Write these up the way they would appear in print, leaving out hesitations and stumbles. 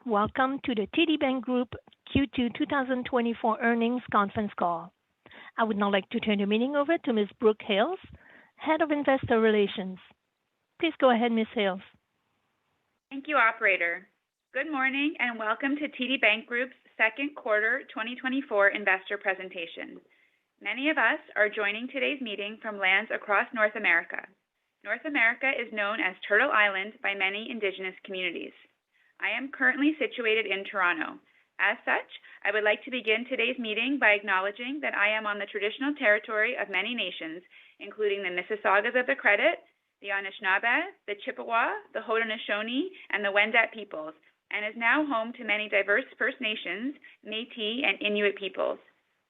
Welcome to the TD Bank Group Q2 2024 earnings conference call. I would now like to turn the meeting over to Ms. Brooke Hales, Head of Investor Relations. Please go ahead, Ms. Hales. Thank you, Operator. Good morning and welcome to TD Bank Group's second quarter 2024 investor presentation. Many of us are joining today's meeting from lands across North America. North America is known as Turtle Island by many Indigenous communities. I am currently situated in Toronto. As such, I would like to begin today's meeting by acknowledging that I am on the traditional territory of many nations, including the Mississaugas of the Credit, the Anishinaabe, the Chippewa, the Haudenosaunee, and the Wendat peoples, and is now home to many diverse First Nations, Métis, and Inuit peoples.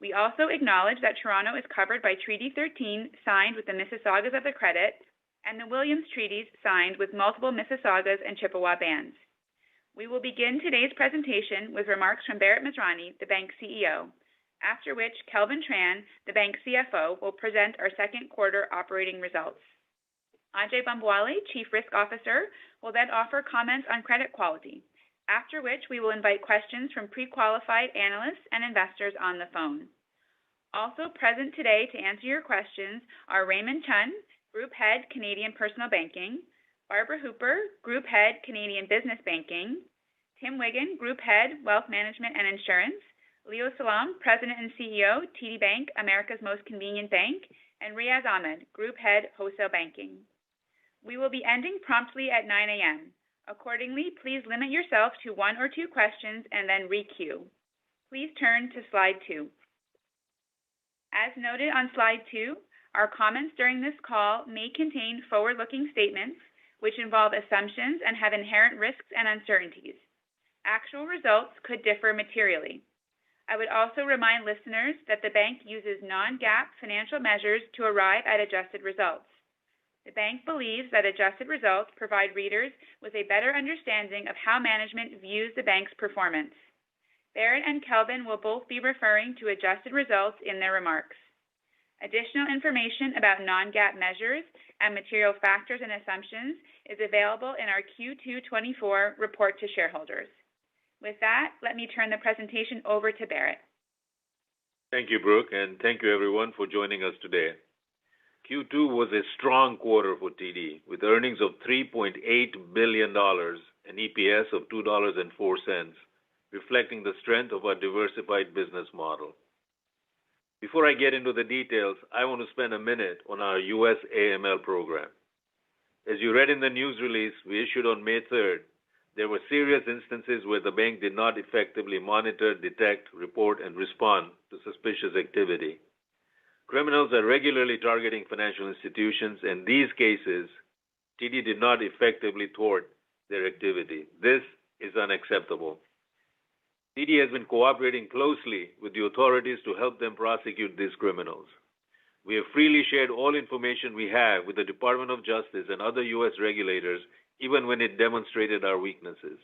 We also acknowledge that Toronto is covered by Treaty 13 signed with the Mississaugas of the Credit and the Williams Treaties signed with multiple Mississaugas and Chippewa bands. We will begin today's presentation with remarks from Bharat Masrani, the bank's CEO, after which Kelvin Tran, the bank's CFO, will present our second quarter operating results. Ajay Bambawale, Chief Risk Officer, will then offer comments on credit quality, after which we will invite questions from pre-qualified analysts and investors on the phone. Also present today to answer your questions are Raymond Chun, Group Head, Canadian Personal Banking, Barbara Hooper, Group Head, Canadian Business Banking, Tim Wiggin, Group Head, Wealth Management and Insurance, Leo Salam, President and CEO, TD Bank, America's Most Convenient Bank, and Riaz Ahmed, Group Head, Wholesale Banking. We will be ending promptly at 9 a.m. Accordingly, please limit yourself to one or two questions and then re-queue. Please turn to slide 2. As noted on slide 2, our comments during this call may contain forward-looking statements which involve assumptions and have inherent risks and uncertainties. Actual results could differ materially. I would also remind listeners that the bank uses non-GAAP financial measures to arrive at adjusted results. The bank believes that adjusted results provide readers with a better understanding of how management views the bank's performance. Bharat and Kelvin will both be referring to adjusted results in their remarks. Additional information about non-GAAP measures and material factors and assumptions is available in our Q2 24 report to shareholders. With that, let me turn the presentation over to Bharat. Thank you, Brooke, and thank you everyone for joining us today. Q2 was a strong quarter for TD, with earnings of $3.8 billion and EPS of $2.04, reflecting the strength of our diversified business model. Before I get into the details, I want to spend a minute on our U.S. AML program. As you read in the news release we issued on May 3rd, there were serious instances where the bank did not effectively monitor, detect, report, and respond to suspicious activity. Criminals are regularly targeting financial institutions, and in these cases, TD did not effectively thwart their activity. This is unacceptable. TD has been cooperating closely with the authorities to help them prosecute these criminals. We have freely shared all information we have with the Department of Justice and other U.S. regulators, even when it demonstrated our weaknesses.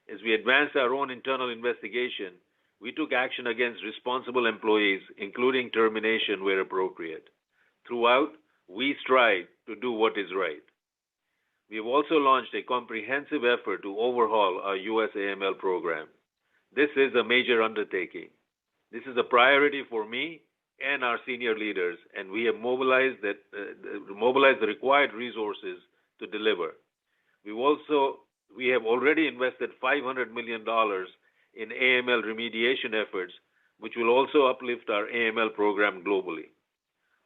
As we advanced our own internal investigation, we took action against responsible employees, including termination where appropriate. Throughout, we strive to do what is right. We have also launched a comprehensive effort to overhaul our U.S. AML program. This is a major undertaking. This is a priority for me and our senior leaders, and we have mobilized the required resources to deliver. We have already invested $500 million in AML remediation efforts, which will also uplift our AML program globally.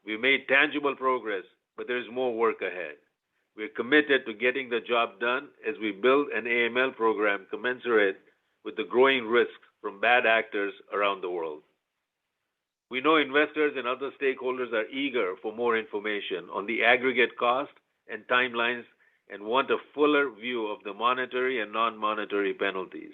We've made tangible progress, but there is more work ahead. We're committed to getting the job done as we build an AML program commensurate with the growing risks from bad actors around the world. We know investors and other stakeholders are eager for more information on the aggregate cost and timelines and want a fuller view of the monetary and non-monetary penalties.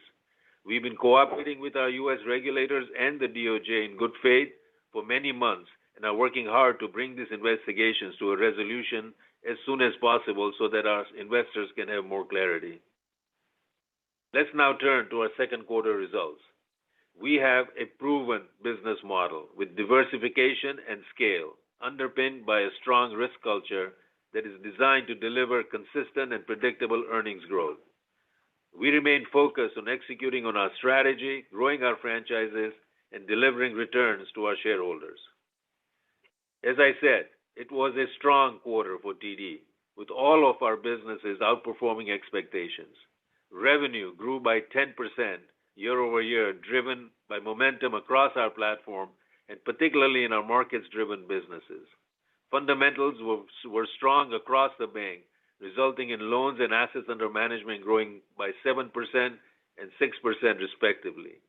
We've been cooperating with our U.S. regulators and the DOJ in good faith for many months and are working hard to bring these investigations to a resolution as soon as possible so that our investors can have more clarity. Let's now turn to our second quarter results. We have a proven business model with diversification and scale, underpinned by a strong risk culture that is designed to deliver consistent and predictable earnings growth. We remain focused on executing on our strategy, growing our franchises, and delivering returns to our shareholders. As I said, it was a strong quarter for TD, with all of our businesses outperforming expectations. Revenue grew by 10% year over year, driven by momentum across our platform and particularly in our markets-driven businesses. Fundamentals were strong across the bank, resulting in loans and assets under management growing by 7% and 6% respectively.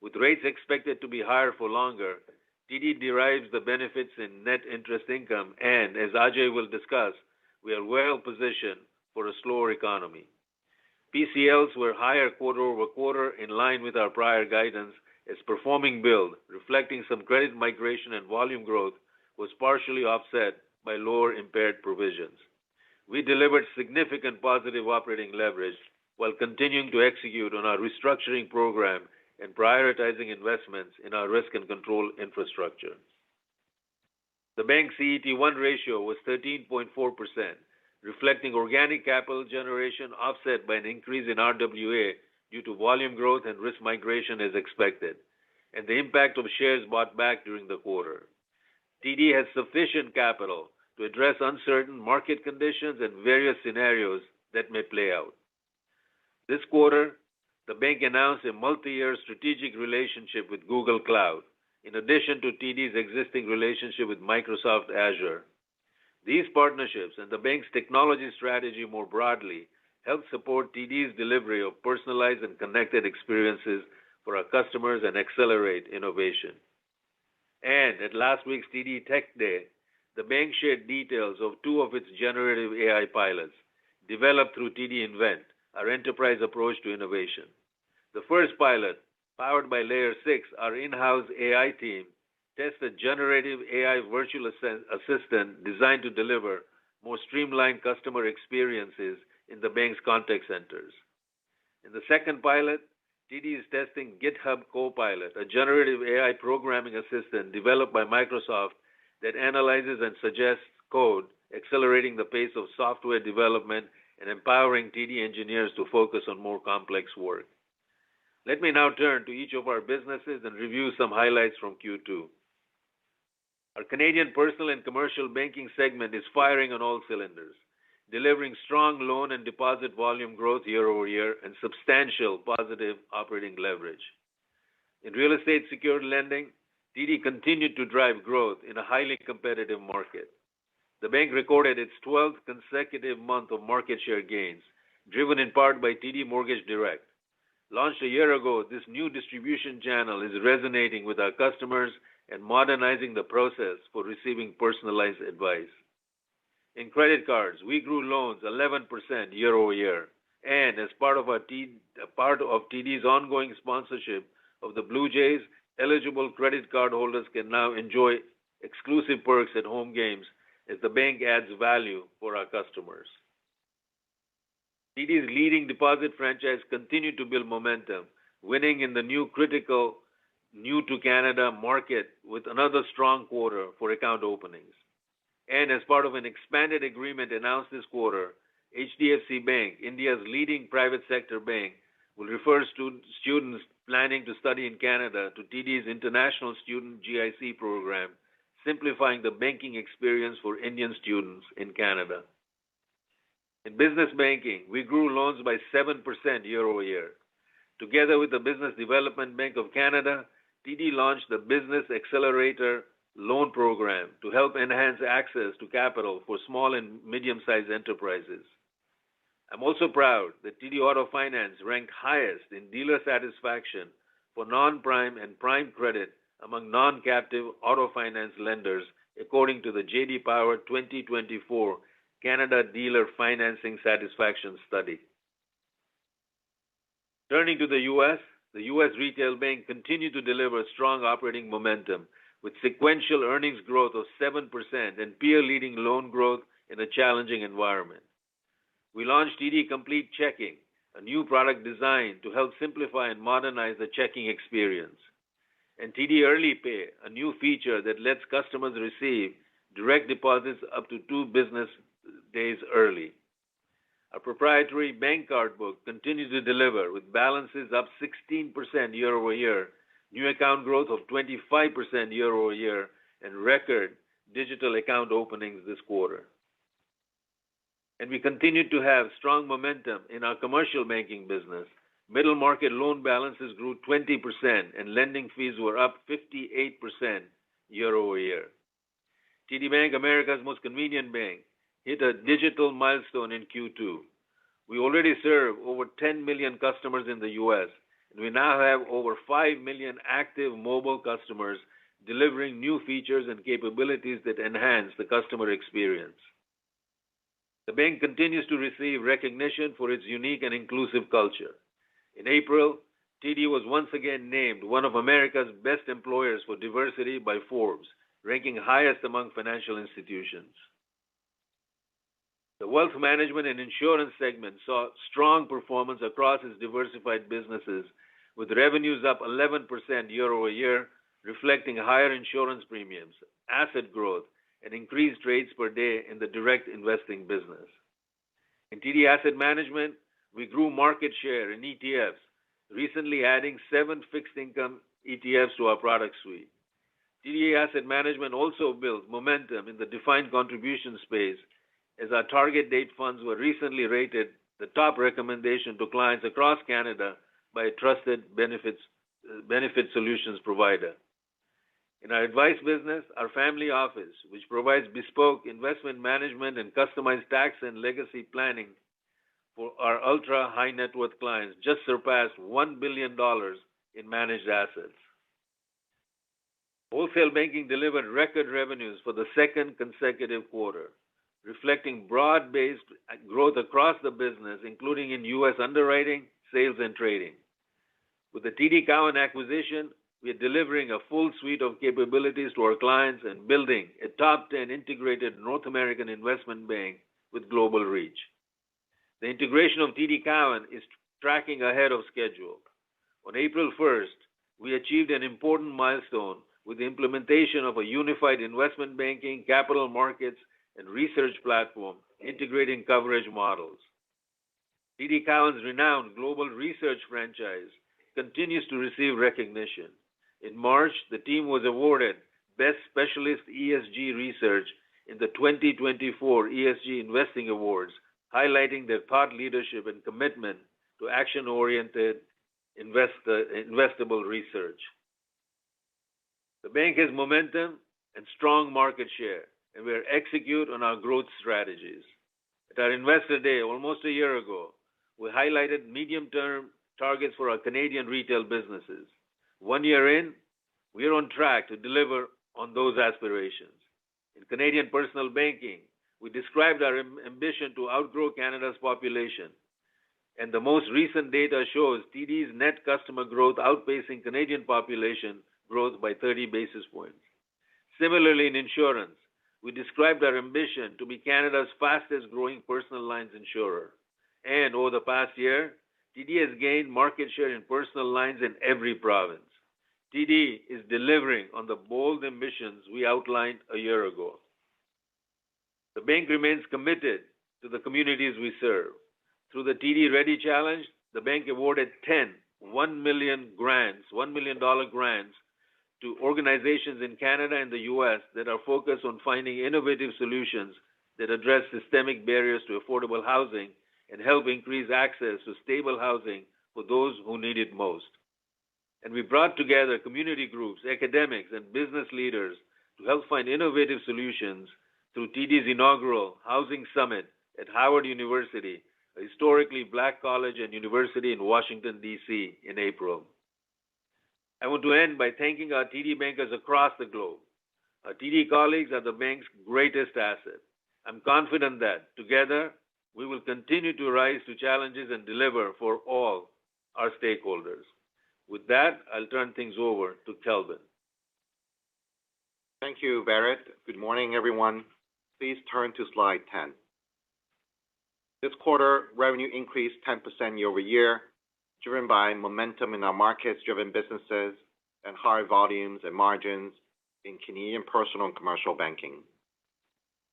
With rates expected to be higher for longer, TD derives the benefits in net interest income, and as Ajay will discuss, we are well positioned for a slower economy. PCLs were higher quarter over quarter in line with our prior guidance as performing build, reflecting some credit migration and volume growth, was partially offset by lower impaired provisions. We delivered significant positive operating leverage while continuing to execute on our restructuring program and prioritizing investments in our risk and control infrastructure. The bank's CET1 ratio was 13.4%, reflecting organic capital generation offset by an increase in RWA due to volume growth and risk migration as expected, and the impact of shares bought back during the quarter. TD has sufficient capital to address uncertain market conditions and various scenarios that may play out. This quarter, the bank announced a multi-year strategic relationship with Google Cloud, in addition to TD's existing relationship with Microsoft Azure. These partnerships and the bank's technology strategy more broadly help support TD's delivery of personalized and connected experiences for our customers and accelerate innovation. And at last week's TD Tech Day, the bank shared details of two of its generative AI pilots developed through TD Invent, our enterprise approach to innovation. The first pilot, powered by Layer 6, our in-house AI team, tested generative AI virtual assistant designed to deliver more streamlined customer experiences in the bank's contact centers. In the second pilot, TD is testing GitHub Copilot, a generative AI programming assistant developed by Microsoft that analyzes and suggests code, accelerating the pace of software development and empowering TD engineers to focus on more complex work. Let me now turn to each of our businesses and review some highlights from Q2. Our Canadian Personal and Commercial Banking segment is firing on all cylinders, delivering strong loan and deposit volume growth year over year and substantial positive operating leverage. In real estate secured lending, TD continued to drive growth in a highly competitive market. The bank recorded its 12th consecutive month of market share gains, driven in part by TD Mortgage Direct. Launched a year ago, this new distribution channel is resonating with our customers and modernizing the process for receiving personalized advice. In credit cards, we grew loans 11% year over year, and as part of TD's ongoing sponsorship of the Blue Jays, eligible credit card holders can now enjoy exclusive perks at home games as the bank adds value for our customers. TD's leading deposit franchise continued to build momentum, winning in the new critical new-to-Canada market with another strong quarter for account openings. And as part of an expanded agreement announced this quarter, HDFC Bank, India's leading private sector bank, will refer students planning to study in Canada to TD's International Student GIC program, simplifying the banking experience for Indian students in Canada. In business banking, we grew loans by 7% year over year. Together with the Business Development Bank of Canada, TD launched the Business Accelerator Loan Program to help enhance access to capital for small and medium-sized enterprises. I'm also proud that TD Auto Finance ranked highest in dealer satisfaction for non-prime and prime credit among non-captive auto finance lenders, according to the J.D. Power 2024 Canada Dealer Financing Satisfaction Study. Turning to the U.S., the U.S. Retail Bank continued to deliver strong operating momentum with sequential earnings growth of 7% and peer-leading loan growth in a challenging environment. We launched TD Complete Checking, a new product designed to help simplify and modernize the checking experience, and TD Early Pay, a new feature that lets customers receive direct deposits up to 2 business days early. Our proprietary bank card book continues to deliver, with balances up 16% year over year, new account growth of 25% year over year, and record digital account openings this quarter. And we continue to have strong momentum in our commercial banking business. Middle market loan balances grew 20%, and lending fees were up 58% year over year. TD Bank, America's most convenient bank, hit a digital milestone in Q2. We already serve over 10 million customers in the U.S., and we now have over 5 million active mobile customers delivering new features and capabilities that enhance the customer experience. The bank continues to receive recognition for its unique and inclusive culture. In April, TD was once again named one of America's best employers for diversity by Forbes, ranking highest among financial institutions. The wealth management and insurance segment saw strong performance across its diversified businesses, with revenues up 11% year over year, reflecting higher insurance premiums, asset growth, and increased trades per day in the direct investing business. In TD Asset Management, we grew market share in ETFs, recently adding 7 fixed income ETFs to our product suite. TD Asset Management also built momentum in the defined contribution space, as our target date funds were recently rated the top recommendation to clients across Canada by a trusted benefit solutions provider. In our advice business, our family office, which provides bespoke investment management and customized tax and legacy planning for our ultra-high net worth clients, just surpassed $1 billion in managed assets. Wholesale banking delivered record revenues for the second consecutive quarter, reflecting broad-based growth across the business, including in U.S. underwriting, sales, and trading. With the TD Cowen acquisition, we are delivering a full suite of capabilities to our clients and building a top 10 integrated North American investment bank with global reach. The integration of TD Cowen is tracking ahead of schedule. On April 1st, we achieved an important milestone with the implementation of a unified investment banking, capital markets, and research platform integrating coverage models. TD Cowen's renowned global research franchise continues to receive recognition. In March, the team was awarded Best Specialist ESG Research in the 2024 ESG Investing Awards, highlighting their thought leadership and commitment to action-oriented investable research. The bank has momentum and strong market share, and we are execute on our growth strategies. At our Investor Day almost a year ago, we highlighted medium-term targets for our Canadian retail businesses. 1 year in, we are on track to deliver on those aspirations. In Canadian personal banking, we described our ambition to outgrow Canada's population, and the most recent data shows TD's net customer growth outpacing Canadian population growth by 30 basis points. Similarly, in insurance, we described our ambition to be Canada's fastest growing personal lines insurer. And over the past year, TD has gained market share in personal lines in every province. TD is delivering on the bold ambitions we outlined a year ago. The bank remains committed to the communities we serve. Through the TD Ready Challenge, the bank awarded 10 $1 million grants to organizations in Canada and the U.S. that are focused on finding innovative solutions that address systemic barriers to affordable housing and help increase access to stable housing for those who need it most. And we brought together community groups, academics, and business leaders to help find innovative solutions through TD's inaugural Housing Summit at Howard University, a historically black college and university in Washington, D.C. in April. I want to end by thanking our TD bankers across the globe. Our TD colleagues are the bank's greatest asset. I'm confident that, together, we will continue to rise to challenges and deliver for all our stakeholders. With that, I'll turn things over to Kelvin. Thank you, Bharat. Good morning, everyone. Please turn to slide 10. This quarter, revenue increased 10% year over year, driven by momentum in our markets-driven businesses and high volumes and margins in Canadian personal and commercial banking.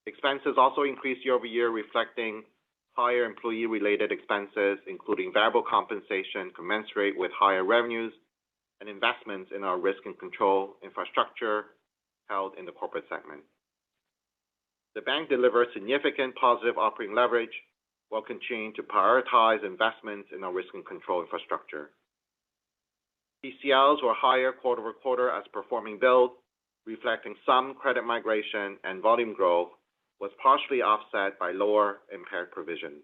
Expenses also increased year over year, reflecting higher employee-related expenses, including variable compensation commensurate with higher revenues, and investments in our risk and control infrastructure held in the corporate segment. The bank delivered significant positive operating leverage while continuing to prioritize investments in our risk and control infrastructure. PCLs were higher quarter-over-quarter as performing build, reflecting some credit migration and volume growth, was partially offset by lower impaired provisions.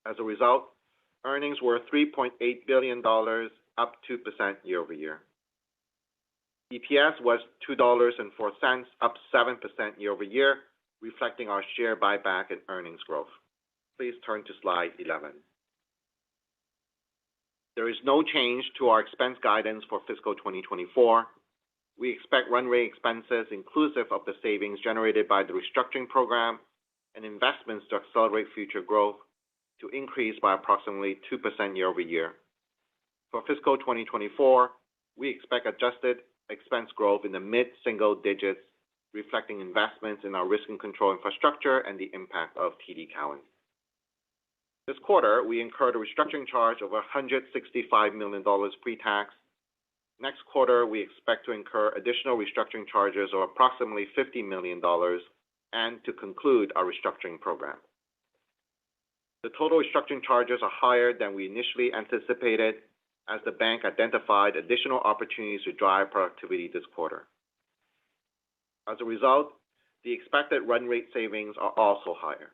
As a result, earnings were $3.8 billion, up 2% year-over-year. EPS was $2.04, up 7% year-over-year, reflecting our share buyback and earnings growth. Please turn to slide 11. There is no change to our expense guidance for fiscal 2024. We expect run rate expenses inclusive of the savings generated by the restructuring program and investments to accelerate future growth to increase by approximately 2% year-over-year. For fiscal 2024, we expect adjusted expense growth in the mid-single digits, reflecting investments in our risk and control infrastructure and the impact of TD Cowen. This quarter, we incurred a restructuring charge of $165 million pre-tax. Next quarter, we expect to incur additional restructuring charges of approximately $50 million and to conclude our restructuring program. The total restructuring charges are higher than we initially anticipated as the bank identified additional opportunities to drive productivity this quarter. As a result, the expected run rate savings are also higher.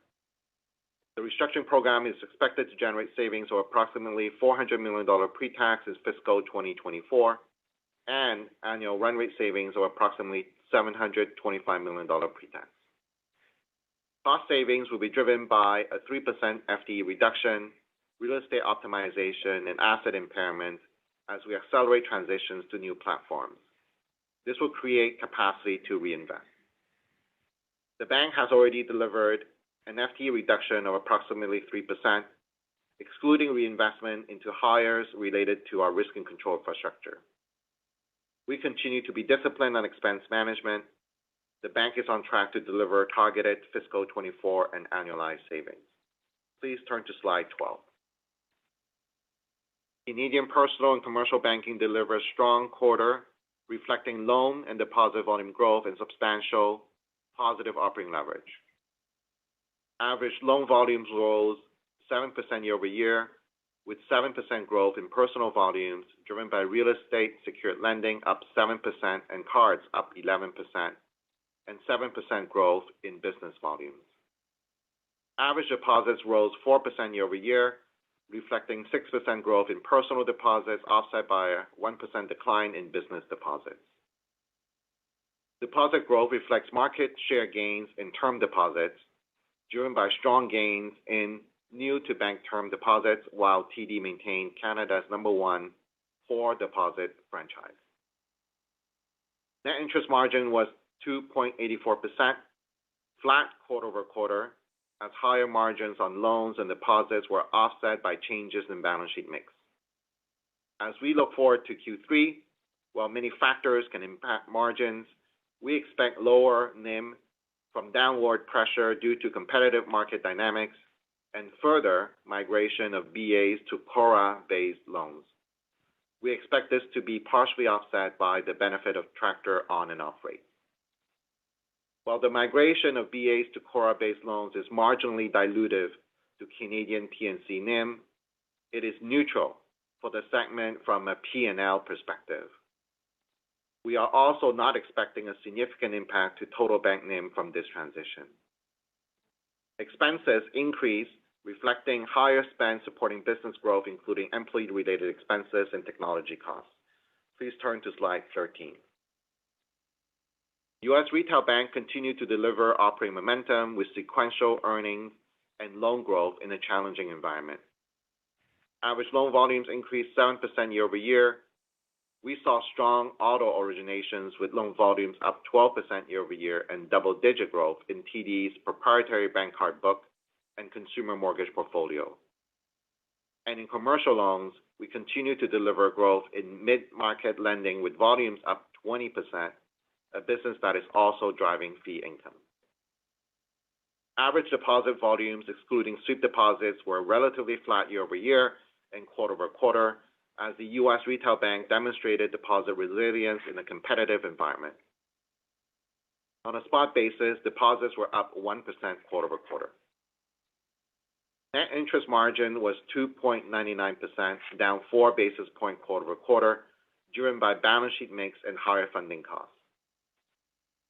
The restructuring program is expected to generate savings of approximately $400 million pre-tax in fiscal 2024 and annual run rate savings of approximately $725 million pre-tax. Cost savings will be driven by a 3% FTE reduction, real estate optimization, and asset impairment as we accelerate transitions to new platforms. This will create capacity to reinvest. The bank has already delivered an FTE reduction of approximately 3%, excluding reinvestment into hires related to our risk and control infrastructure. We continue to be disciplined on expense management. The bank is on track to deliver targeted fiscal 24 and annualized savings. Please turn to slide 12. Canadian personal and commercial banking delivered a strong quarter, reflecting loan and deposit volume growth and substantial positive operating leverage. Average loan volumes rose 7% year-over-year, with 7% growth in personal volumes driven by real estate secured lending up 7% and cards up 11%, and 7% growth in business volumes. Average deposits rose 4% year-over-year, reflecting 6% growth in personal deposits offset by a 1% decline in business deposits. Deposit growth reflects market share gains in term deposits, driven by strong gains in new-to-bank term deposits, while TD maintained Canada's #1 core deposit franchise. Net interest margin was 2.84%, flat quarter-over-quarter, as higher margins on loans and deposits were offset by changes in balance sheet mix. As we look forward to Q3, while many factors can impact margins, we expect lower NIM from downward pressure due to competitive market dynamics and further migration of BAs to CORRA-based loans. We expect this to be partially offset by the benefit of tractor on and off rates. While the migration of BAs to CORRA-based loans is marginally dilutive to Canadian P&C NIM, it is neutral for the segment from a P&L perspective. We are also not expecting a significant impact to total bank NIM from this transition. Expenses increased, reflecting higher spend supporting business growth, including employee-related expenses and technology costs. Please turn to slide 13. U.S. Retail Bank continued to deliver operating momentum with sequential earnings and loan growth in a challenging environment. Average loan volumes increased 7% year-over-year. We saw strong auto originations with loan volumes up 12% year-over-year and double-digit growth in TD's proprietary bank card book and consumer mortgage portfolio. And in commercial loans, we continue to deliver growth in mid-market lending with volumes up 20%, a business that is also driving fee income. Average deposit volumes, excluding sweep deposits, were relatively flat year over year and quarter over quarter, as the U.S. retail bank demonstrated deposit resilience in a competitive environment. On a spot basis, deposits were up 1% quarter over quarter. Net interest margin was 2.99%, down 4 basis points quarter over quarter, driven by balance sheet mix and higher funding costs.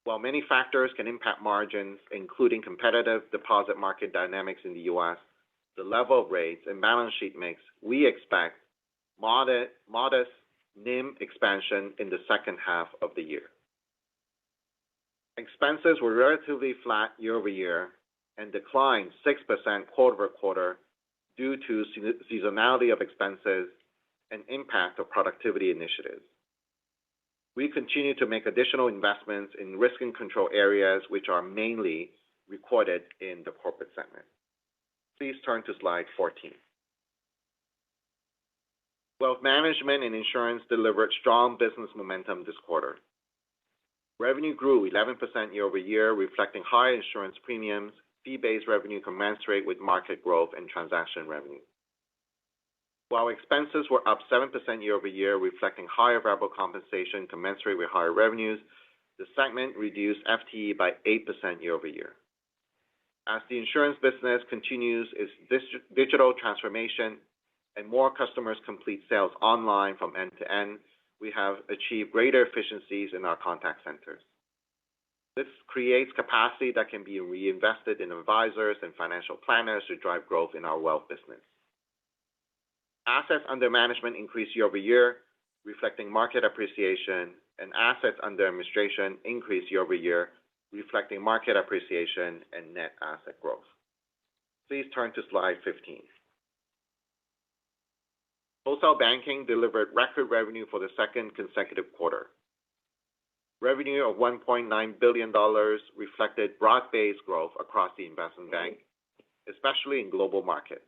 While many factors can impact margins, including competitive deposit market dynamics in the U.S., the level of rates and balance sheet mix, we expect modest NIM expansion in the second half of the year. Expenses were relatively flat year over year and declined 6% quarter over quarter due to seasonality of expenses and impact of productivity initiatives. We continue to make additional investments in risk and control areas, which are mainly recorded in the corporate segment. Please turn to slide 14. Wealth management and insurance delivered strong business momentum this quarter. Revenue grew 11% year over year, reflecting high insurance premiums, fee-based revenue commensurate with market growth and transaction revenue. While expenses were up 7% year over year, reflecting higher variable compensation commensurate with higher revenues, the segment reduced FTE by 8% year over year. As the insurance business continues its digital transformation and more customers complete sales online from end to end, we have achieved greater efficiencies in our contact centers. This creates capacity that can be reinvested in advisors and financial planners to drive growth in our wealth business. Assets under management increased year over year, reflecting market appreciation, and assets under administration increased year over year, reflecting market appreciation and net asset growth. Please turn to slide 15. Wholesale banking delivered record revenue for the second consecutive quarter. Revenue of $1.9 billion reflected broad-based growth across the investment bank, especially in global markets,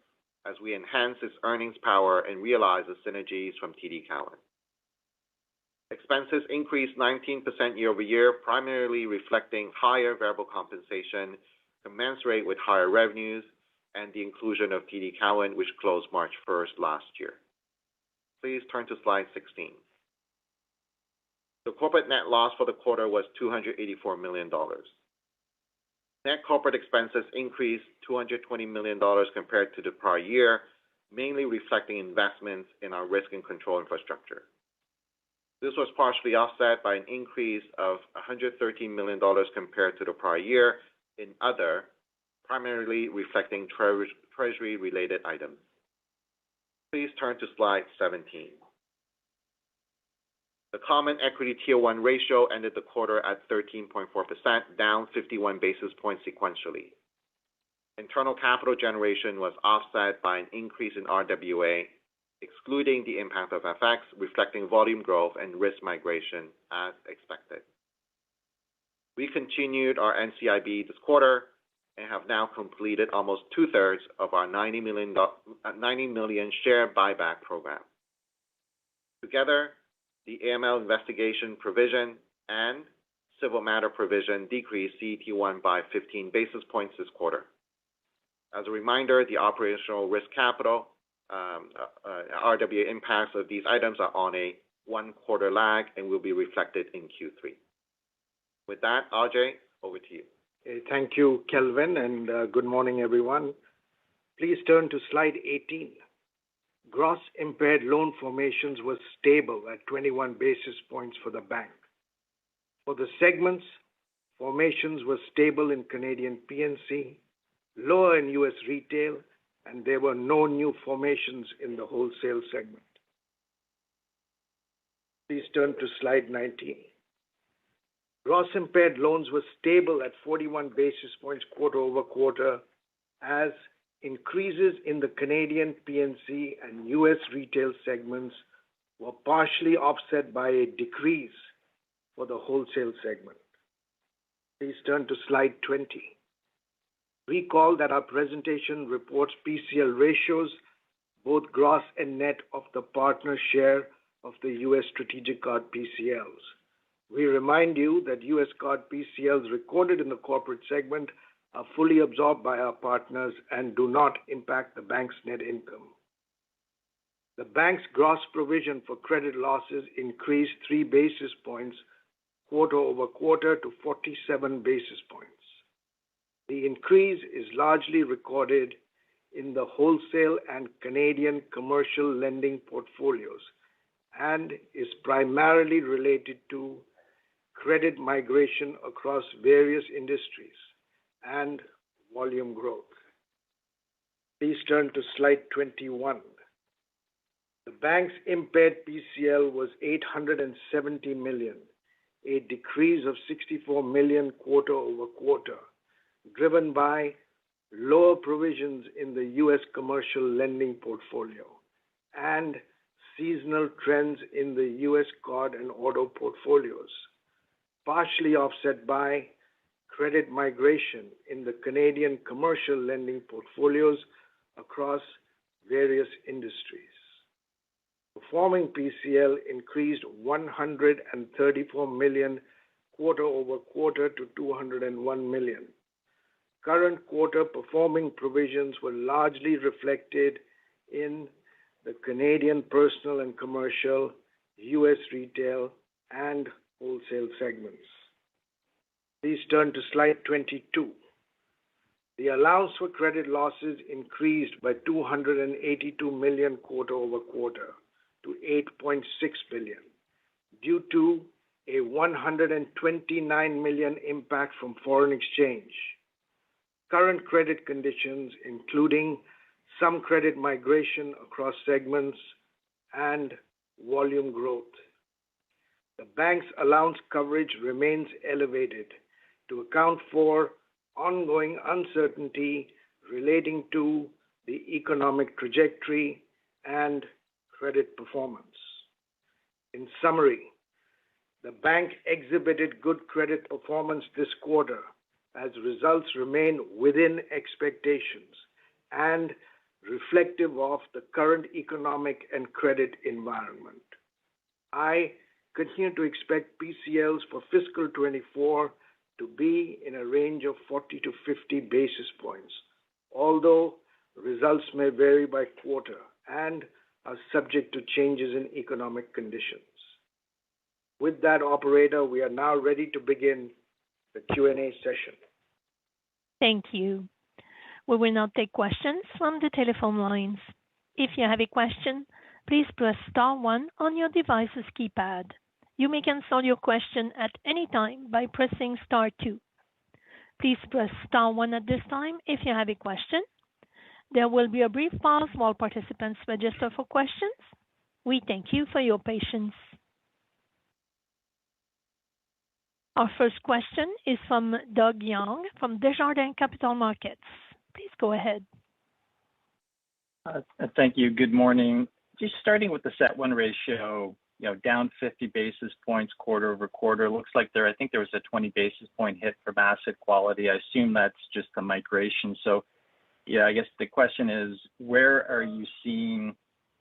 as we enhance its earnings power and realize the synergies from TD Cowen. Expenses increased 19% year over year, primarily reflecting higher variable compensation commensurate with higher revenues and the inclusion of TD Cowen, which closed March 1st last year. Please turn to slide 16. The corporate net loss for the quarter was $284 million. Net corporate expenses increased $220 million compared to the prior year, mainly reflecting investments in our risk and control infrastructure. This was partially offset by an increase of $113 million compared to the prior year in other, primarily reflecting treasury-related items. Please turn to slide 17. The Common Equity Tier 1 ratio ended the quarter at 13.4%, down 51 basis points sequentially. Internal capital generation was offset by an increase in RWA, excluding the impact of FX, reflecting volume growth and risk migration as expected. We continued our NCIB this quarter and have now completed almost two-thirds of our 90 million share buyback program. Together, the AML investigation provision and civil matter provision decreased CET1 by 15 basis points this quarter. As a reminder, the operational risk capital RWA impacts of these items are on a one-quarter lag and will be reflected in Q3. With that, Ajay, over to you. Thank you, Kelvin, and good morning, everyone. Please turn to slide 18. Gross impaired loan formations were stable at 21 basis points for the bank. For the segments, formations were stable in Canadian P&C, lower in U.S. retail, and there were no new formations in the wholesale segment. Please turn to slide 19. Gross impaired loans were stable at 41 basis points quarter over quarter, as increases in the Canadian P&C and U.S. retail segments were partially offset by a decrease for the wholesale segment. Please turn to slide 20. Recall that our presentation reports PCL ratios, both gross and net of the partner share of the U.S. strategic card PCLs. We remind you that U.S. card PCLs recorded in the corporate segment are fully absorbed by our partners and do not impact the bank's net income. The bank's gross provision for credit losses increased 3 basis points quarter over quarter to 47 basis points. The increase is largely recorded in the wholesale and Canadian commercial lending portfolios and is primarily related to credit migration across various industries and volume growth. Please turn to slide 21. The bank's impaired PCL was $870 million, a decrease of $64 million quarter over quarter, driven by lower provisions in the U.S. commercial lending portfolio and seasonal trends in the U.S. card and auto portfolios, partially offset by credit migration in the Canadian commercial lending portfolios across various industries. Performing PCL increased $134 million quarter over quarter to $201 million. Current quarter performing provisions were largely reflected in the Canadian personal and commercial, U.S. retail, and wholesale segments. Please turn to slide 22. The allowance for credit losses increased by $282 million quarter over quarter to $8.6 billion due to a $129 million impact from foreign exchange, current credit conditions, including some credit migration across segments, and volume growth. The bank's allowance coverage remains elevated to account for ongoing uncertainty relating to the economic trajectory and credit performance. In summary, the bank exhibited good credit performance this quarter as results remain within expectations and reflective of the current economic and credit environment. I continue to expect PCLs for fiscal 24 to be in a range of 40 to 50 basis points, although results may vary by quarter and are subject to changes in economic conditions. With that, operator, we are now ready to begin the Q&A session. Thank you. We will now take questions from the telephone lines. If you have a question, please press star one on your device's keypad. You may cancel your question at any time by pressing star two. Please press star one at this time if you have a question. There will be a brief pause while participants register for questions. We thank you for your patience. Our first question is from Doug Young from Desjardins Capital Markets. Please go ahead. Thank you. Good morning. Just starting with the CET1 ratio, down 50 basis points quarter over quarter. Looks like I think there was a 20 basis point hit from asset quality. I assume that's just the migration. So, yeah, I guess the question is, where are you seeing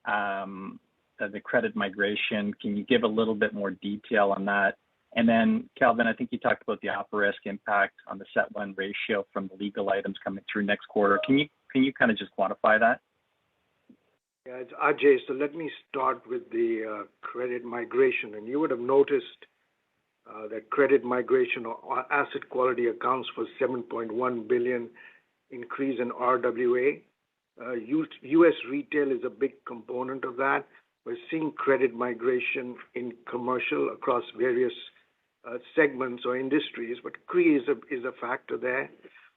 the credit migration? Can you give a little bit more detail on that? And then, Kelvin, I think you talked about the op risk impact on the CET1 ratio from the legal items coming through next quarter. Can you kind of just quantify that? Yeah, it's Ajay. So let me start with the credit migration. And you would have noticed that credit migration or asset quality accounts for $7.1 billion increase in RWA. U.S. retail is a big component of that. We're seeing credit migration in commercial across various segments or industries, but CRE is a factor there.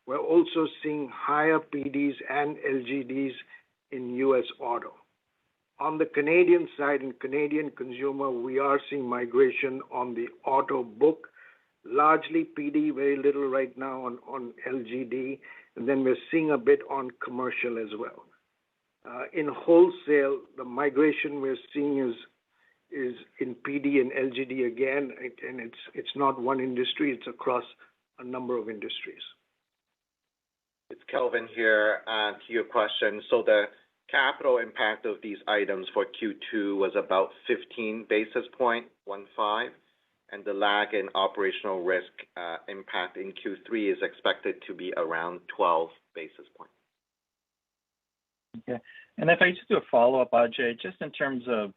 We're also seeing higher PDs and LGDs in U.S. auto. On the Canadian side, in Canadian consumer, we are seeing migration on the auto book, largely PD, very little right now on LGD, and then we're seeing a bit on commercial as well. In wholesale, the migration we're seeing is in PD and LGD again, and it's not one industry, it's across a number of industries. It's Kelvin here to your question. So the capital impact of these items for Q2 was about 15 basis point, 1.5. and the lag in operational risk impact in Q3 is expected to be around 12 basis points. Okay. And if I just do a follow-up, Ajay, just in terms of,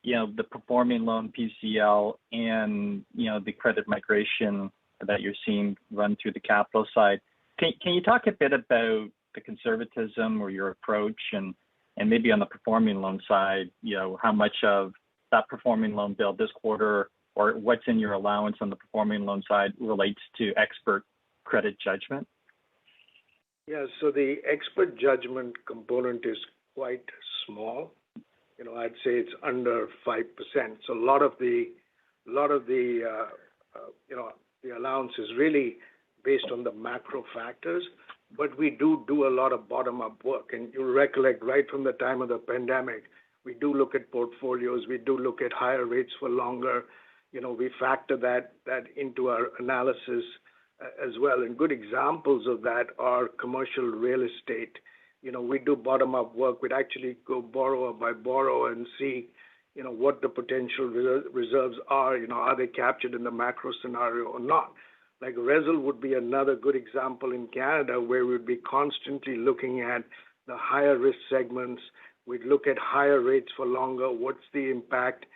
the performing loan PCL and, the credit migration that you're seeing run through the capital side, can you talk a bit about the conservatism or your approach and maybe on the performing loan side, how much of that performing loan build this quarter or what's in your allowance on the performing loan side relates to expert credit judgment? Yeah, so the expert judgment component is quite small. I'd say it's under 5%. So a lot of the allowance is really based on the macro factors, but we do a lot of bottom-up work. And you'll recollect right from the time of the pandemic, we do look at portfolios, we do look at higher rates for longer. We factor that into our analysis as well. And good examples of that are commercial real estate. We do bottom-up work. We'd actually go borrower by borrower and see, what the potential reserves are. Are they captured in the macro scenario or not? Like RESL would be another good example in Canada where we'd be constantly looking at the higher risk segments. We'd look at higher rates for longer. What's the impact?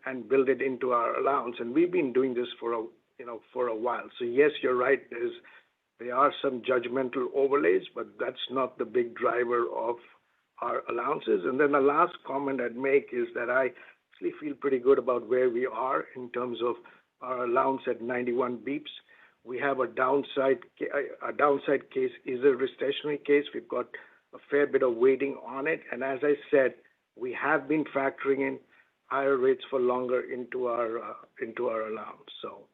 And build it into our allowance. And we've been doing this for a while. So yes, you're right. There are some judgmental overlays, but that's not the big driver of our allowances. And then the last comment I'd make is that I actually feel pretty good about where we are in terms of our allowance at 91 beeps. We have a downside case is a recessionary case. We've got a fair bit of weighting on it. And as I said, we have been factoring in higher rates for longer into our allowance. So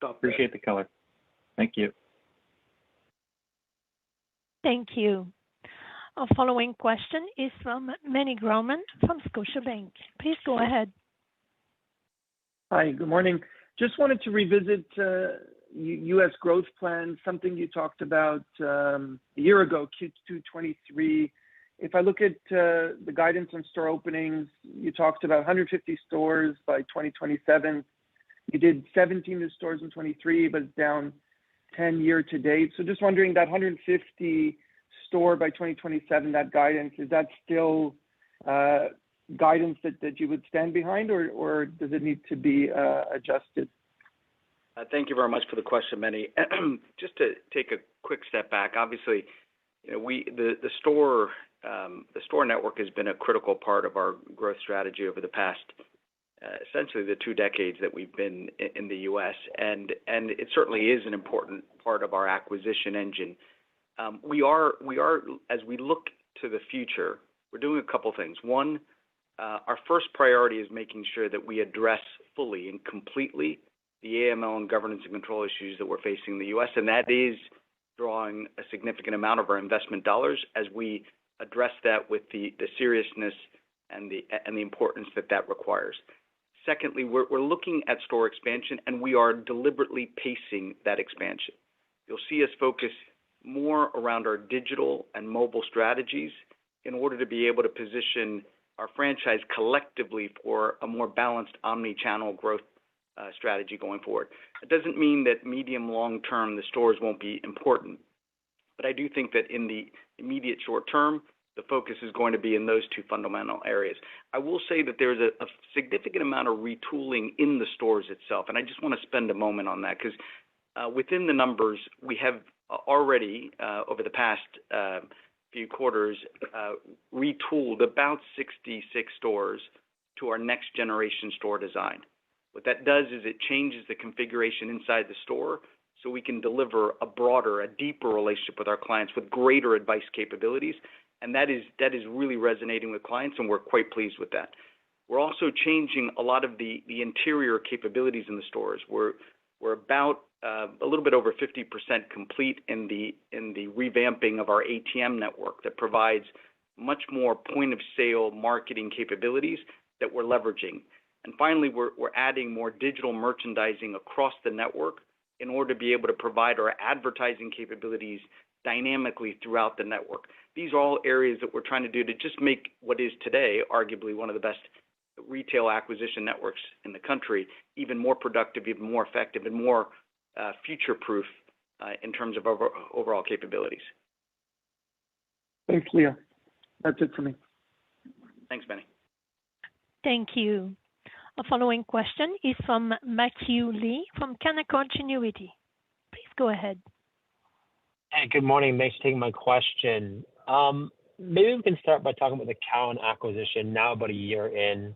appreciate the color. Thank you. Thank you. Our following question is from Meny Grauman from Scotiabank. Please go ahead. Hi, good morning. Just wanted to revisit U.S. growth plans, something you talked about a year ago, Q2 23. If I look at the guidance on store openings, you talked about 150 stores by 2027. You did 17 new stores in 23, but it's down 10 year to date. So just wondering, that 150 store by 2027, that guidance, is that still guidance that you would stand behind, or does it need to be adjusted? Thank you very much for the question, Meny. Just to take a quick step back, obviously, the store network has been a critical part of our growth strategy over the past, essentially the 2 decades that we've been in the U.S. And it certainly is an important part of our acquisition engine. We are, as we look to the future, we're doing a couple things. One, our first priority is making sure that we address fully and completely the AML and governance and control issues that we're facing in the U.S., and that is drawing a significant amount of our investment dollars as we address that with the seriousness and the importance that requires. Secondly, we're looking at store expansion, and we are deliberately pacing that expansion. You'll see us focus more around our digital and mobile strategies in order to be able to position our franchise collectively for a more balanced omni-channel growth strategy going forward. It doesn't mean that medium, long term, the stores won't be important, but I do think that in the immediate short term, the focus is going to be in those 2 fundamental areas. I will say that there's a significant amount of retooling in the stores itself, and I just want to spend a moment on that because within the numbers, we have already, over the past few quarters, retooled about 66 stores to our next generation store design. What that does is it changes the configuration inside the store so we can deliver a broader, a deeper relationship with our clients with greater advice capabilities. And that is really resonating with clients, and we're quite pleased with that. We're also changing a lot of the interior capabilities in the stores. We're about a little bit over 50% complete in the revamping of our ATM network that provides much more point of sale marketing capabilities that we're leveraging. And finally, we're adding more digital merchandising across the network in order to be able to provide our advertising capabilities dynamically throughout the network. These are all areas that we're trying to do to just make what is today arguably one of the best retail acquisition networks in the country even more productive, even more effective, and more future-proof in terms of overall capabilities. Thanks, Leo. That's it for me. Thanks, Benny. Thank you. A following question is from Matthew Lee from Canaccord Genuity. Please go ahead. Hey, good morning. Thanks for taking my question. Maybe we can start by talking about the Cowen acquisition now about a year in.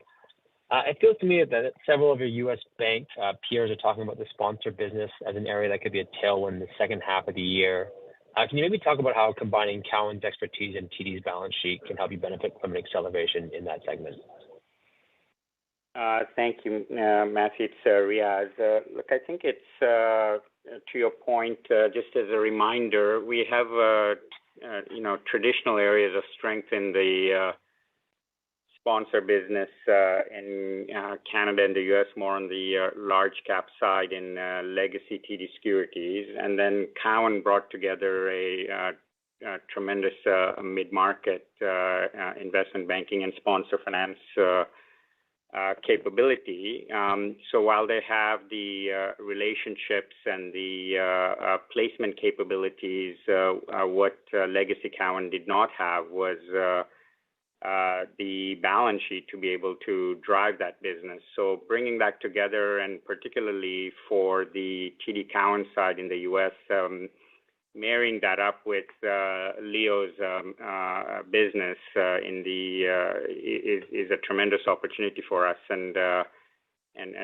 It feels to me that several of your U.S. bank peers are talking about the sponsor business as an area that could be a tailwind in the second half of the year. Can you maybe talk about how combining Cowen's expertise and TD's balance sheet can help you benefit from an acceleration in that segment? Thank you, Matthew. It's Riaz. Look, I think it's, to your point, just as a reminder, we have, traditional areas of strength in the sponsor business in Canada and the U.S., more on the large cap side in legacy TD Securities. And then Cowen brought together a tremendous mid-market investment banking and sponsor finance capability. So while they have the relationships and the placement capabilities, what legacy Cowen did not have was the balance sheet to be able to drive that business. So bringing that together, and particularly for the TD Cowen side in the U.S., marrying that up with Leo's business is a tremendous opportunity for us, and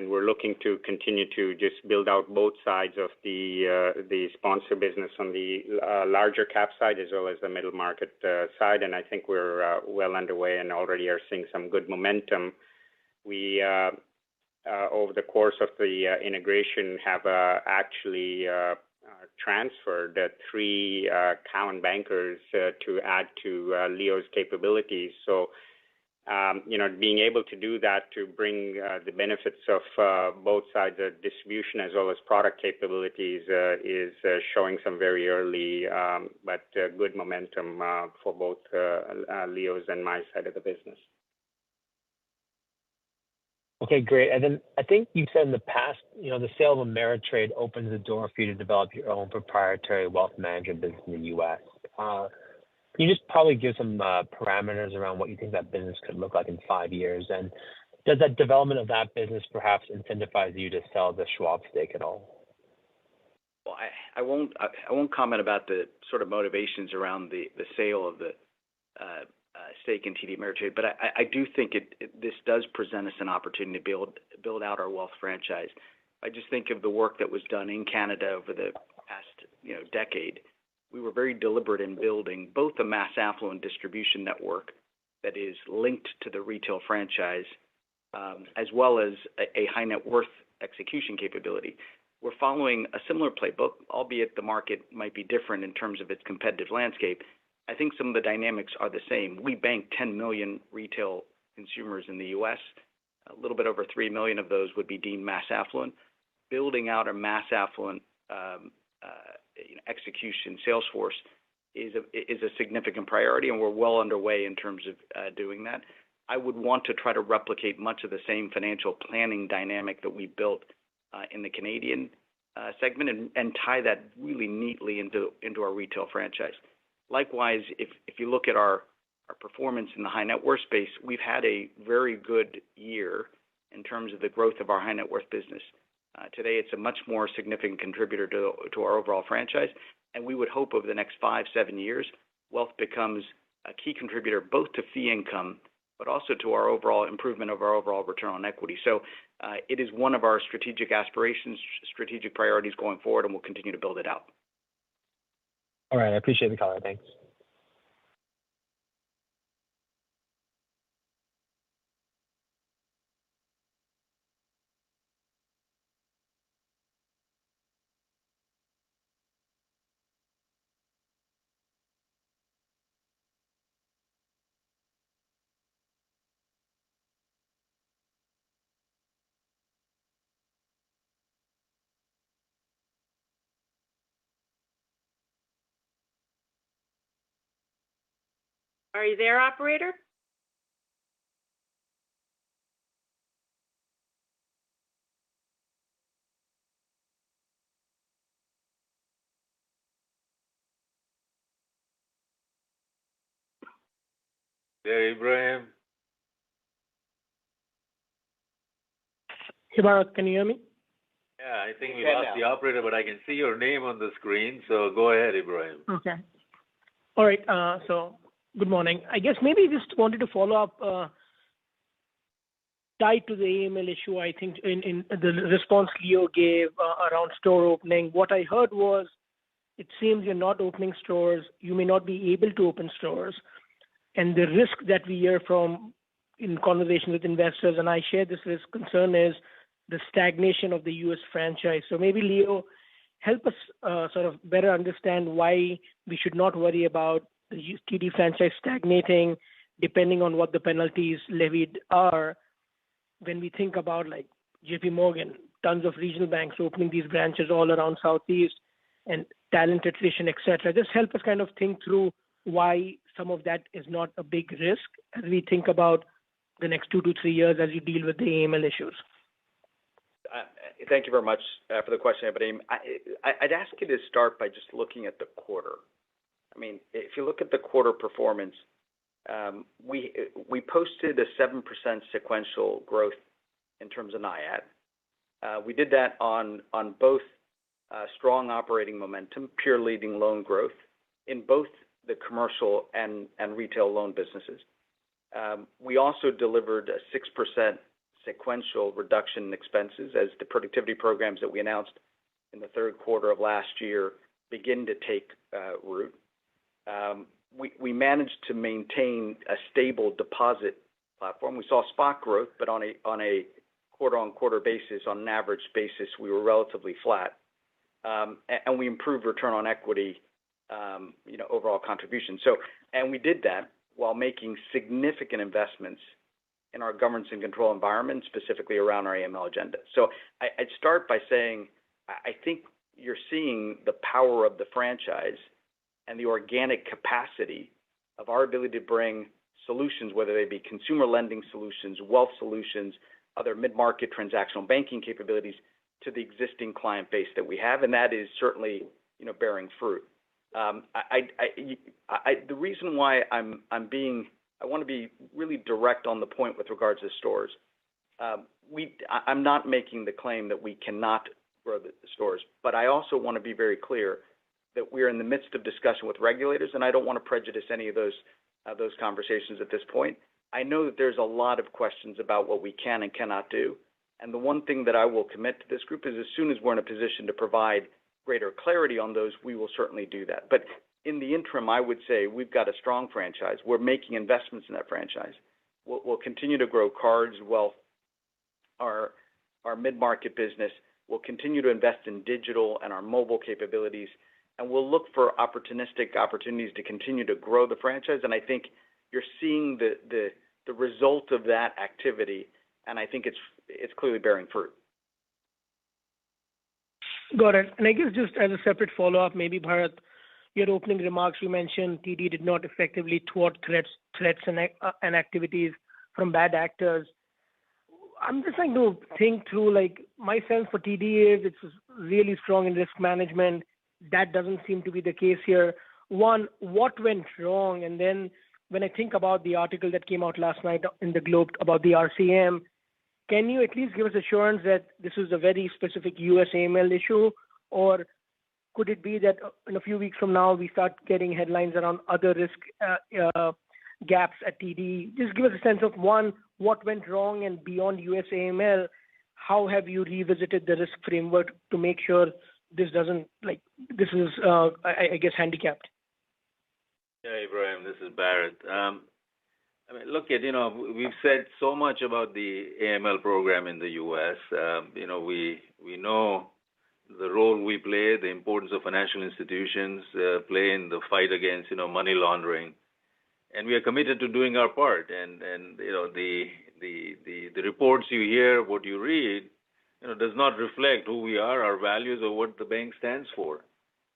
we're looking to continue to just build out both sides of the sponsor business on the larger cap side as well as the middle market side, and I think we're well underway and already are seeing some good momentum. We over the course of the integration have actually transferred 3 Cowen bankers to add to Leo's capabilities. So, being able to do that to bring the benefits of both sides of distribution as well as product capabilities is showing some very early but good momentum for both Leo's and my side of the business. Okay, great. And then I think you said in the past, the sale of Ameritrade opens the door for you to develop your own proprietary wealth management business in the U.S. Can you just probably give some parameters around what you think that business could look like in 5 years? And does that development of that business perhaps incentivize you to sell the Schwab stake at all? Well, I won't comment about the sort of motivations around the sale of the stake in TD Ameritrade, but I do think this does present us an opportunity to build out our wealth franchise. I just think of the work that was done in Canada over the past decade. We were very deliberate in building both a mass affluent distribution network that is linked to the retail franchise, as well as a high net worth execution capability. We're following a similar playbook, albeit the market might be different in terms of its competitive landscape. I think some of the dynamics are the same. We bank 10 million retail consumers in the U.S. A little bit over 3 million of those would be deemed mass affluent. Building out a mass affluent execution sales force is a significant priority, and we're well underway in terms of doing that. I would want to try to replicate much of the same financial planning dynamic that we built in the Canadian segment and tie that really neatly into our retail franchise. Likewise, if you look at our performance in the high net worth space, we've had a very good year in terms of the growth of our high net worth business. Today, it's a much more significant contributor to our overall franchise, and we would hope over the next 5-7 years, wealth becomes a key contributor both to fee income, but also to our overall improvement of our overall return on equity. So it is one of our strategic aspirations, strategic priorities going forward, and we'll continue to build it out. All right, I appreciate the color. Thanks. Are you there, operator? There, Ibrahim. Hey, Bharat, can you hear me? Yeah, I think we lost the operator, but I can see your name on the screen, so go ahead, Ibrahim. Okay. All right. So good morning. I guess maybe just wanted to follow up, tied to the AML issue. I think in the response Leo gave around store opening, what I heard was it seems you're not opening stores. You may not be able to open stores. And the risk that we hear from in conversation with investors, and I share this risk concern, is the stagnation of the U.S. franchise. So maybe, Leo, help us sort of better understand why we should not worry about the TD franchise stagnating depending on what the penalties levied are when we think about like JP Morgan, tons of regional banks opening these branches all around Southeast and talent attrition, et cetera. Just help us kind of think through why some of that is not a big risk as we think about the next 2 to 3 years as you deal with the AML issues. Thank you very much for the question, Ibrahim. I'd ask you to start by just looking at the quarter. I mean, if you look at the quarter performance, we posted a 7% sequential growth in terms of NIAT. We did that on both strong operating momentum, pure leading loan growth in both the commercial and retail loan businesses. We also delivered a 6% sequential reduction in expenses as the productivity programs that we announced in the third quarter of last year begin to take root. We managed to maintain a stable deposit platform. We saw spot growth, but on a quarter-on-quarter basis, on an average basis, we were relatively flat. And we improved return on equity, overall contribution. And we did that while making significant investments in our governance and control environment, specifically around our AML agenda. So I'd start by saying I think you're seeing the power of the franchise and the organic capacity of our ability to bring solutions, whether they be consumer lending solutions, wealth solutions, other mid-market transactional banking capabilities, to the existing client base that we have, and that is certainly, bearing fruit. The reason why I want to be really direct on the point with regards to stores. I'm not making the claim that we cannot grow the stores, but I also want to be very clear that we're in the midst of discussion with regulators, and I don't want to prejudice any of those conversations at this point. I know that there's a lot of questions about what we can and cannot do, and the one thing that I will commit to this group is as soon as we're in a position to provide greater clarity on those, we will certainly do that. But in the interim, I would say we've got a strong franchise. We're making investments in that franchise. We'll continue to grow cards, wealth, our mid-market business. We'll continue to invest in digital and our mobile capabilities, and we'll look for opportunistic opportunities to continue to grow the franchise. And I think you're seeing the result of that activity, and I think it's clearly bearing fruit. Got it. And I guess just as a separate follow-up, maybe, Bharat, your opening remarks, you mentioned TD did not effectively thwart threats and activities from bad actors. I'm just trying to think through, my sense for TD is it's really strong in risk management. That doesn't seem to be the case here. One, what went wrong? And then when I think about the article that came out last night in the Globe about the RCM, can you at least give us assurance that this is a very specific U.S. AML issue, or could it be that in a few weeks from now we start getting headlines around other risk gaps at TD? Just give us a sense of, one, what went wrong, and beyond U.S. AML, how have you revisited the risk framework to make sure this doesn't, this is, I guess, handicapped? Yeah, Ibrahim, this is Barrett. Look, we've said so much about the AML program in the U.S. We know the role we play, the importance of financial institutions play in the fight against, money laundering, and we are committed to doing our part. And the reports you hear, what you read, does not reflect who we are, our values, or what the bank stands for.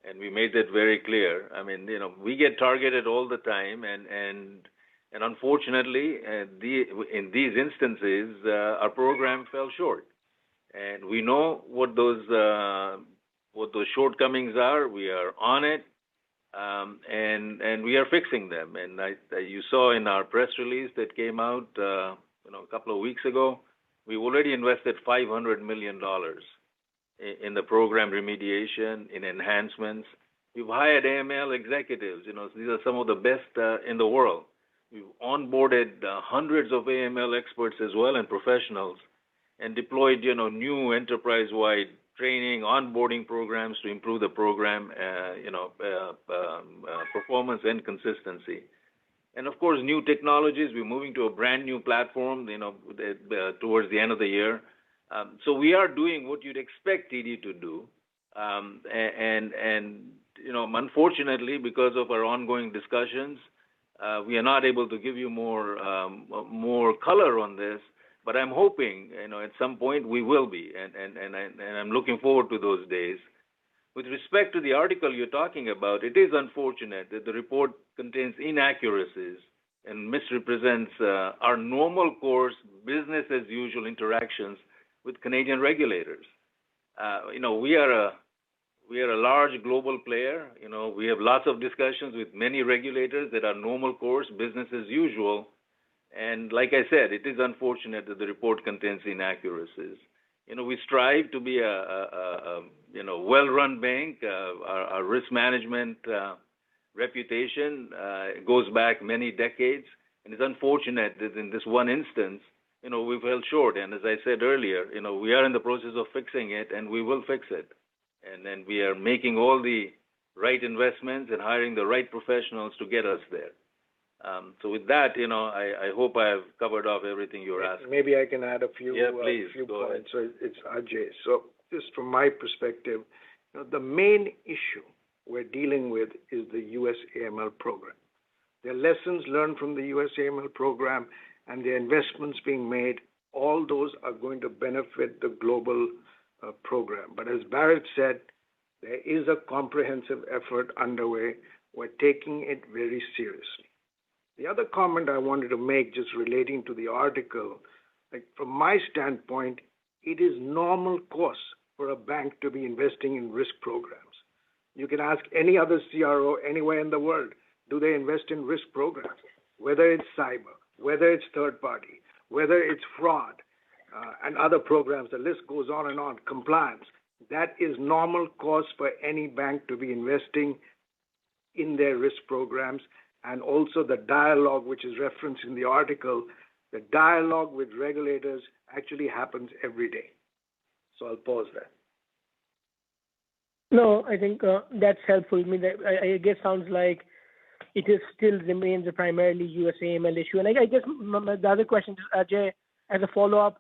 And we made that very clear. We get targeted all the time, and unfortunately, in these instances, our program fell short. And we know what those shortcomings are. We are on it. and we are fixing them. And you saw in our press release that came out, a couple of weeks ago, we've already invested $500 million in the program remediation, in enhancements. We've hired AML executives. These are some of the best in the world. We've onboarded hundreds of AML experts as well and professionals, and deployed, new enterprise-wide training, onboarding programs to improve the program, performance and consistency. And of course, new technologies. We're moving to a brand new platform, towards the end of the year. So we are doing what you'd expect TD to do. Unfortunately, because of our ongoing discussions, we are not able to give you more color on this. But I'm hoping, at some point we will be, and I'm looking forward to those days. With respect to the article you're talking about, it is unfortunate that the report contains inaccuracies and misrepresents our normal course, business as usual interactions with Canadian regulators. We are a large global player. We have lots of discussions with many regulators that are normal course, business as usual. And like I said, it is unfortunate that the report contains inaccuracies. We strive to be a well-run bank. Our risk management reputation goes back many decades, and it's unfortunate that in this one instance, we fell short. And as I said earlier, we are in the process of fixing it, and we will fix it. And then we are making all the right investments and hiring the right professionals to get us there. So with that, I hope I have covered off everything you're asking. Maybe I can add a few, please, few go points. So it's Ajay. So just from my perspective, the main issue we're dealing with is the US AML program. There are lessons learned from the US AML program and the investments being made. All those are going to benefit the global program. But as Bharat said, there is a comprehensive effort underway. We're taking it very seriously. The other comment I wanted to make, just relating to the article, from my standpoint, it is normal course for a bank to be investing in risk programs. You can ask any other CRO anywhere in the world, do they invest in risk programs? Whether it's cyber, whether it's third party, whether it's fraud, and other programs, the list goes on and on, compliance. That is normal course for any bank to be investing in their risk programs. And also the dialogue, which is referenced in the article, the dialogue with regulators actually happens every day. So I'll pause there. No, I think that's helpful. I guess sounds like it is still remains a primarily US AML issue. And I guess the other question, Ajay, as a follow-up,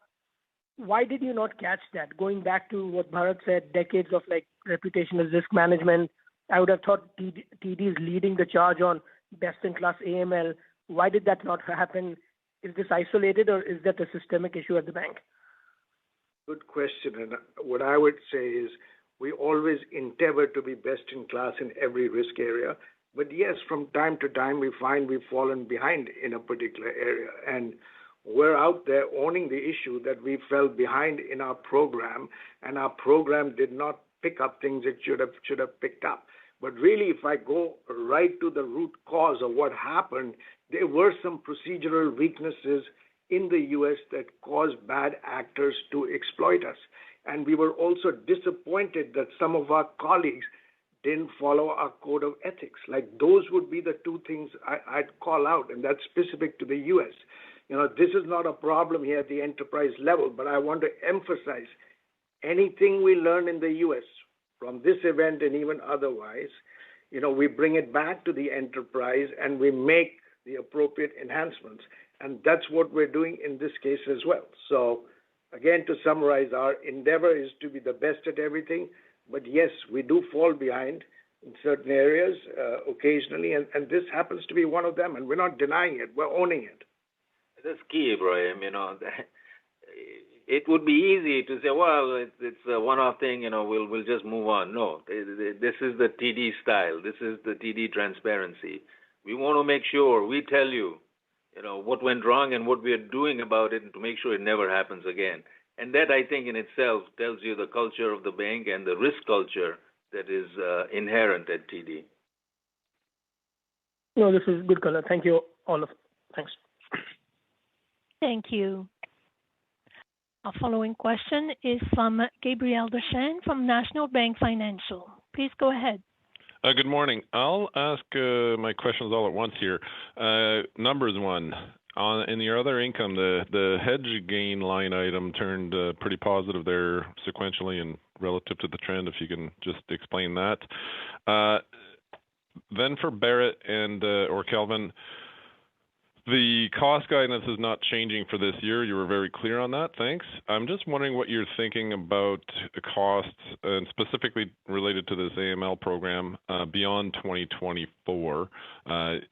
why did you not catch that? Going back to what Bharat said, decades of reputational risk management, I would have thought TD is leading the charge on best-in-class AML. Why did that not happen? Is this isolated, or is that a systemic issue at the bank? Good question. And what I would say is we always endeavor to be best in class in every risk area. But yes, from time to time, we find we've fallen behind in a particular area. And we're out there owning the issue that we fell behind in our program, and our program did not pick up things it should have picked up. But really, if I go right to the root cause of what happened, there were some procedural weaknesses in the U.S. that caused bad actors to exploit us. And we were also disappointed that some of our colleagues didn't follow our code of ethics. Those would be the two things I'd call out, and that's specific to the U.S. This is not a problem here at the enterprise level, but I want to emphasize anything we learn in the U.S., from this event and even otherwise, we bring it back to the enterprise and we make the appropriate enhancements. And that's what we're doing in this case as well. So again, to summarize, our endeavor is to be the best at everything. But yes, we do fall behind in certain areas occasionally. And this happens to be one of them. And we're not denying it. We're owning it. That's key, Ibrahim. It would be easy to say, well, it's a one-off thing, we'll just move on. No, this is the TD style. This is the TD transparency. We want to make sure we tell you, what went wrong and what we are doing about it, and to make sure it never happens again. And that, I think, in itself tells you the culture of the bank and the risk culture that is inherent at TD. No, this is good color. Thank you, all of. Thanks. Thank you. Our following question is from Gabriel Dechaine from National Bank Financial. Please go ahead. Good morning. I'll ask my questions all at once here. Numbers one, in your other income, the hedge gain line item turned pretty positive there sequentially and relative to the trend, if you can just explain that. Then for Barrett and or Kelvin, the cost guidance is not changing for this year. You were very clear on that. Thanks. I'm just wondering what you're thinking about the costs, and specifically related to this AML program beyond 2024.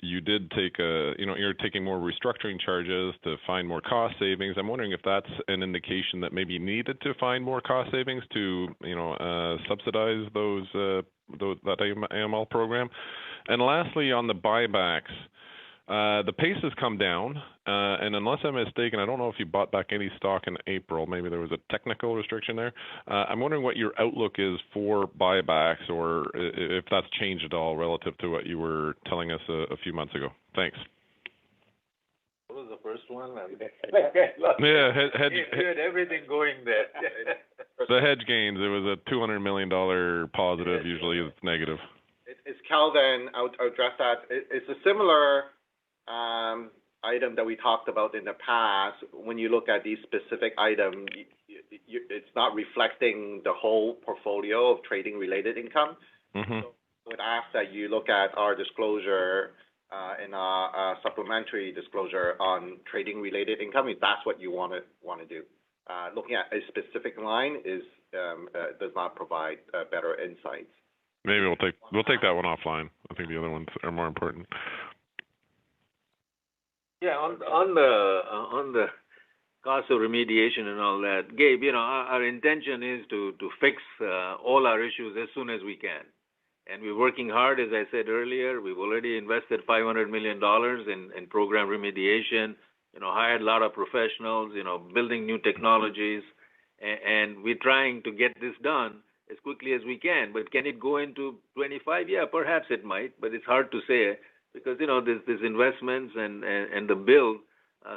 You did take you're taking more restructuring charges to find more cost savings. I'm wondering if that's an indication that maybe you needed to find more cost savings to subsidize that AML program. And lastly, on the buybacks. The pace has come down, and unless I'm mistaken, I don't know if you bought back any stock in April. Maybe there was a technical restriction there. I'm wondering what your outlook is for buybacks, or if that's changed at all relative to what you were telling us a few months ago. Thanks. What was the first one? Yeah, hedge. You had everything going there. The hedge gains, it was a $200 million positive. Usually it's negative. It's Kelvin. I'll address that. It's a similar item that we talked about in the past. When you look at these specific items, it's not reflecting the whole portfolio of trading-related income. Mm-hmm. So I would ask that you look at our disclosure in our supplementary disclosure on trading-related income, if that's what you want to do. Looking at a specific line does not provide better insights. Maybe we'll take that one offline. I think the other ones are more important. Yeah, on the cost of remediation and all that, Gabe, our intention is to fix all our issues as soon as we can. And we're working hard, as I said earlier. We've already invested $500 million in program remediation, hired a lot of professionals, building new technologies, and we're trying to get this done as quickly as we can. But can it go into 25? Yeah, perhaps it might, but it's hard to say because, there's investments and the build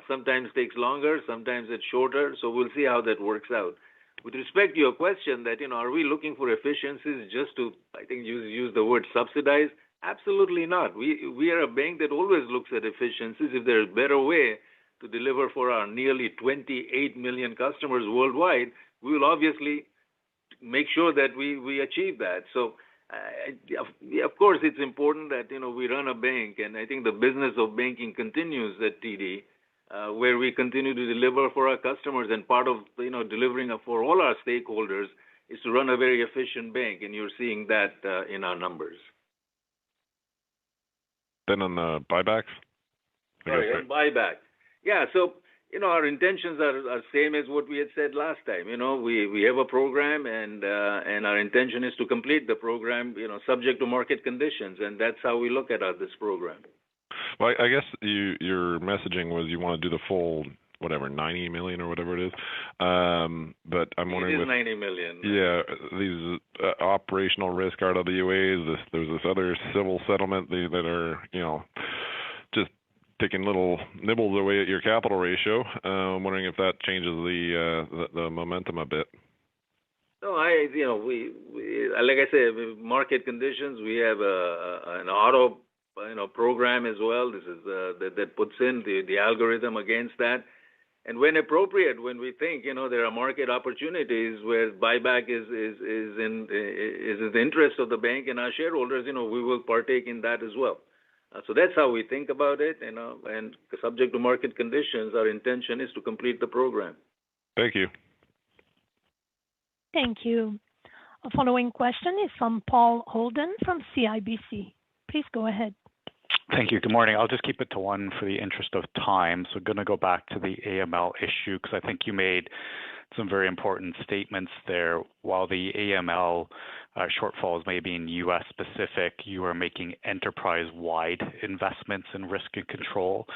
sometimes takes longer, sometimes it's shorter. So we'll see how that works out. With respect to your question that, are we looking for efficiencies just to, I think, use the word subsidize? Absolutely not. We are a bank that always looks at efficiencies. If there's a better way to deliver for our nearly 28 million customers worldwide, we will obviously make sure that we achieve that. So, of course, it's important that, we run a bank, and I think the business of banking continues at TD, where we continue to deliver for our customers, and part of, delivering for all our stakeholders is to run a very efficient bank, and you're seeing that in our numbers. Then on the buybacks? Sorry, on buyback. Yeah, so, our intentions are same as what we had said last time. We have a program, and our intention is to complete the program, subject to market conditions, and that's how we look at this program. Well, I guess your messaging was you want to do the full, 90 million or whatever it is. But I'm wondering. It is 90 million. Yeah, these operational risk RWAs. There's this other civil settlement that are, just taking little nibbles away at your capital ratio. I'm wondering if that changes the momentum a bit. No, we like I said, market conditions. We have an auto, program as well. This is that puts in the algorithm against that. And when appropriate, when we think there are market opportunities where buyback is in the interest of the bank and our shareholders, we will partake in that as well. So that's how we think about it, and subject to market conditions, our intention is to complete the program. Thank you. Thank you. Our following question is from Paul Holden from CIBC. Please go ahead. Thank you. Good morning. I'll just keep it to one for the interest of time. So going to go back to the AML issue because I think you made some very important statements there. While the AML shortfalls may be in U.S. specific, you are making enterprise-wide investments in risk and control.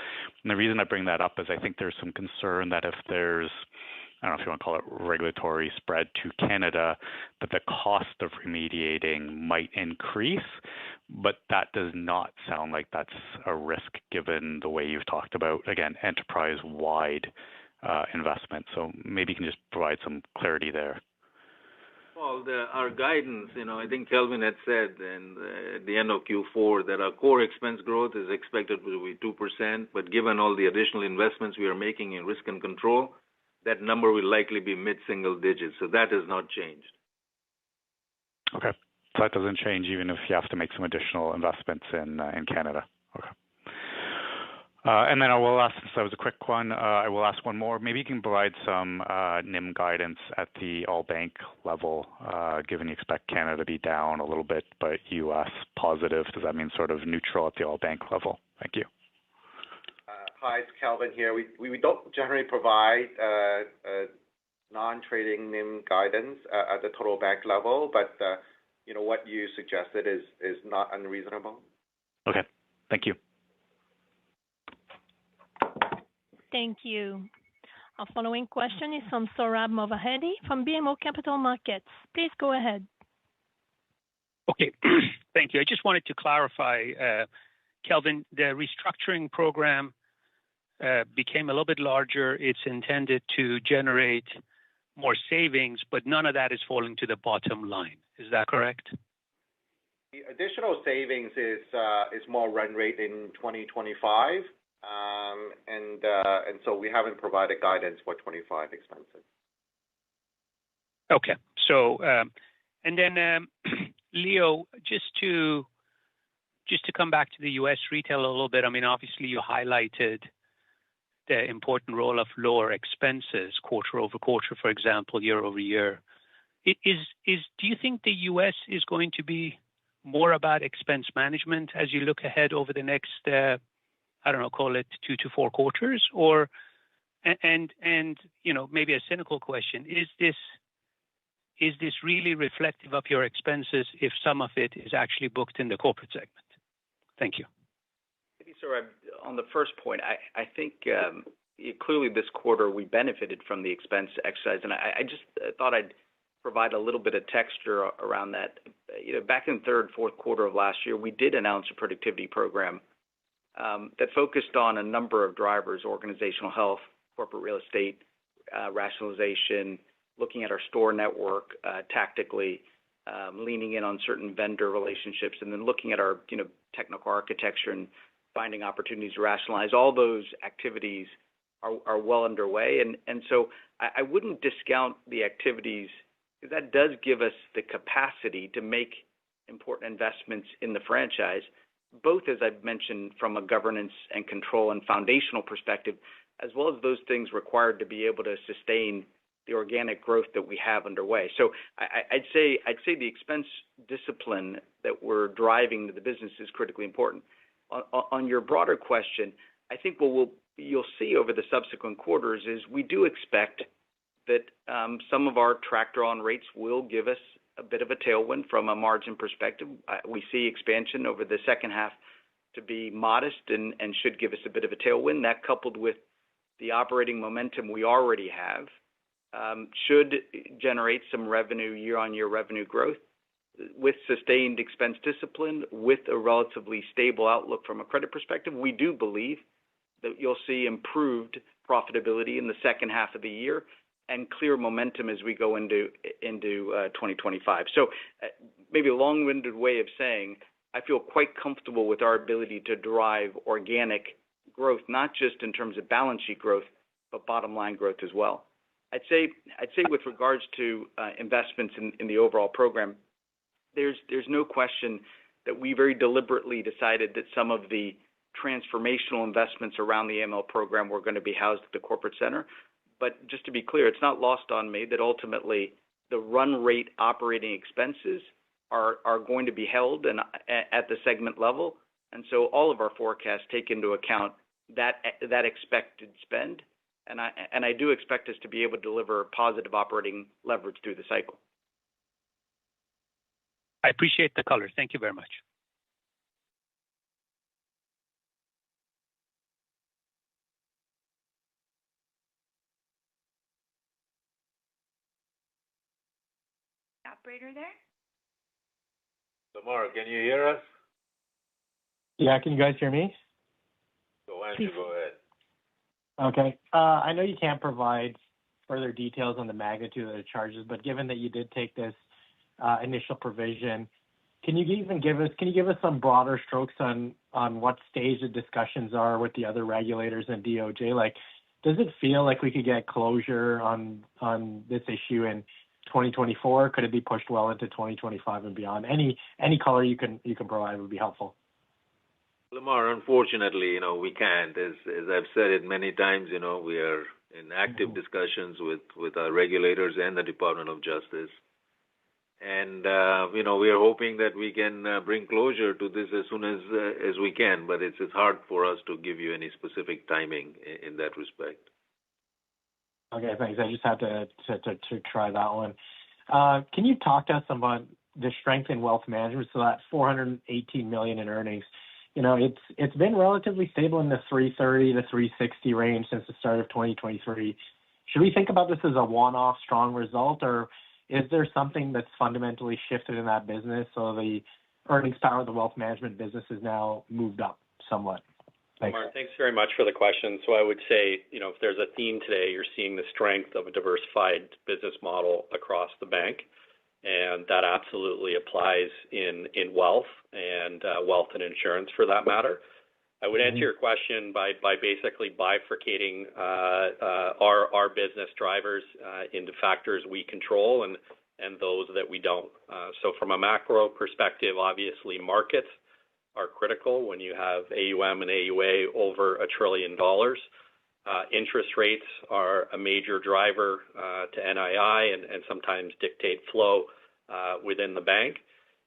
And the reason I bring that up is I think there's some concern that if there's, I don't know if you want to call it regulatory spread to Canada, that the cost of remediating might increase, but that does not sound like that's a risk given the way you've talked about, again, enterprise-wide investment. So maybe you can just provide some clarity there. Well, our guidance, I think Kelvin had said at the end of Q4 that our core expense growth is expected to be 2%, but given all the additional investments we are making in risk and control, that number will likely be mid-single digits. So that has not changed. Okay. So that doesn't change even if you have to make some additional investments in Canada. Okay. And then I will ask, since that was a quick one, I will ask one more. Maybe you can provide some NIM guidance at the all-bank level, given you expect Canada to be down a little bit, but U.S. positive. Does that mean sort of neutral at the all-bank level? Thank you. Hi, it's Kelvin here. We don't generally provide non-trading NIM guidance at the total bank level, but what you suggested is not unreasonable. Okay. Thank you. Thank you. Our following question is from Sohrab Movahedi from BMO Capital Markets. Please go ahead. Okay. Thank you. I just wanted to clarify, Kelvin, the restructuring program became a little bit larger. It's intended to generate more savings, but none of that is falling to the bottom line. Is that correct? The additional savings is more run rate in 2025. And so we haven't provided guidance for 25 expenses. Okay. So, and then Leo, just to come back to the U.S. retail a little bit. I mean, obviously you highlighted the important role of lower expenses quarter over quarter, for example, year over year. Do you think the U.S. is going to be more about expense management as you look ahead over the next call it 2 to 4 quarters, or maybe a cynical question: is this really reflective of your expenses if some of it is actually booked in the corporate segment? Thank you. Maybe, sir, on the first point, I think clearly this quarter we benefited from the expense exercise, and I just thought I'd provide a little bit of texture around that. Back in third, fourth quarter of last year, we did announce a productivity program that focused on a number of drivers: organizational health, corporate real estate, rationalization, looking at our store network tactically, leaning in on certain vendor relationships, and then looking at our technical architecture and finding opportunities to rationalize. All those activities are well underway, and so I wouldn't discount the activities, because that does give us the capacity to make important investments in the franchise, both, as I've mentioned, from a governance and control and foundational perspective, as well as those things required to be able to sustain the organic growth that we have underway. So I'd say the expense discipline that we're driving to the business is critically important. On your broader question, I think what you'll see over the subsequent quarters is we do expect that some of our track on rates will give us a bit of a tailwind from a margin perspective. We see expansion over the second half to be modest and should give us a bit of a tailwind. That, coupled with the operating momentum we already have, should generate some revenue, year-on-year revenue growth with sustained expense discipline, with a relatively stable outlook from a credit perspective. We do believe that you'll see improved profitability in the second half of the year and clear momentum as we go into 2025. So maybe a long-winded way of saying I feel quite comfortable with our ability to drive organic growth, not just in terms of balance sheet growth, but bottom line growth as well. I'd say with regards to investments in the overall program, there's no question that we very deliberately decided that some of the transformational investments around the AML program were going to be housed at the corporate center. But just to be clear, it's not lost on me that ultimately the run rate operating expenses are going to be held at the segment level. And so all of our forecasts take into account that expected spend. And I do expect us to be able to deliver positive operating leverage through the cycle. I appreciate the color. Thank you very much. Operator there? Lamar, can you hear us? Yeah, can you guys hear me? So why don't you go ahead? Okay. I know you can't provide further details on the magnitude of the charges, but given that you did take this initial provision, can you give us some broader strokes on what stage the discussions are with the other regulators and DOJ? Like, does it feel like we could get closure on this issue in 2024? Could it be pushed well into 2025 and beyond? Any color you can provide would be helpful. Lamar, unfortunately, we can't. As I've said it many times, we are in active discussions with our regulators and the Department of Justice. And, we are hoping that we can bring closure to this as soon as we can, but it's hard for us to give you any specific timing in that respect. Okay, thanks. I just had to try that one. Can you talk to us about the strength in wealth management? So that $418 million in earnings, it's been relatively stable in the 330 to 360 range since the start of 2023. Should we think about this as a one-off strong result, or is there something that's fundamentally shifted in that business so the earnings power of the wealth management business is now moved up somewhat? Thanks. Mark, thanks very much for the question. So I would say, if there's a theme today, you're seeing the strength of a diversified business model across the bank, and that absolutely applies in wealth and insurance for that matter. I would answer your question by basically bifurcating our business drivers into factors we control and those that we don't. So from a macro perspective, obviously markets are critical when you have AUM and AUA over $1 trillion. Interest rates are a major driver to NII and sometimes dictate flow within the bank.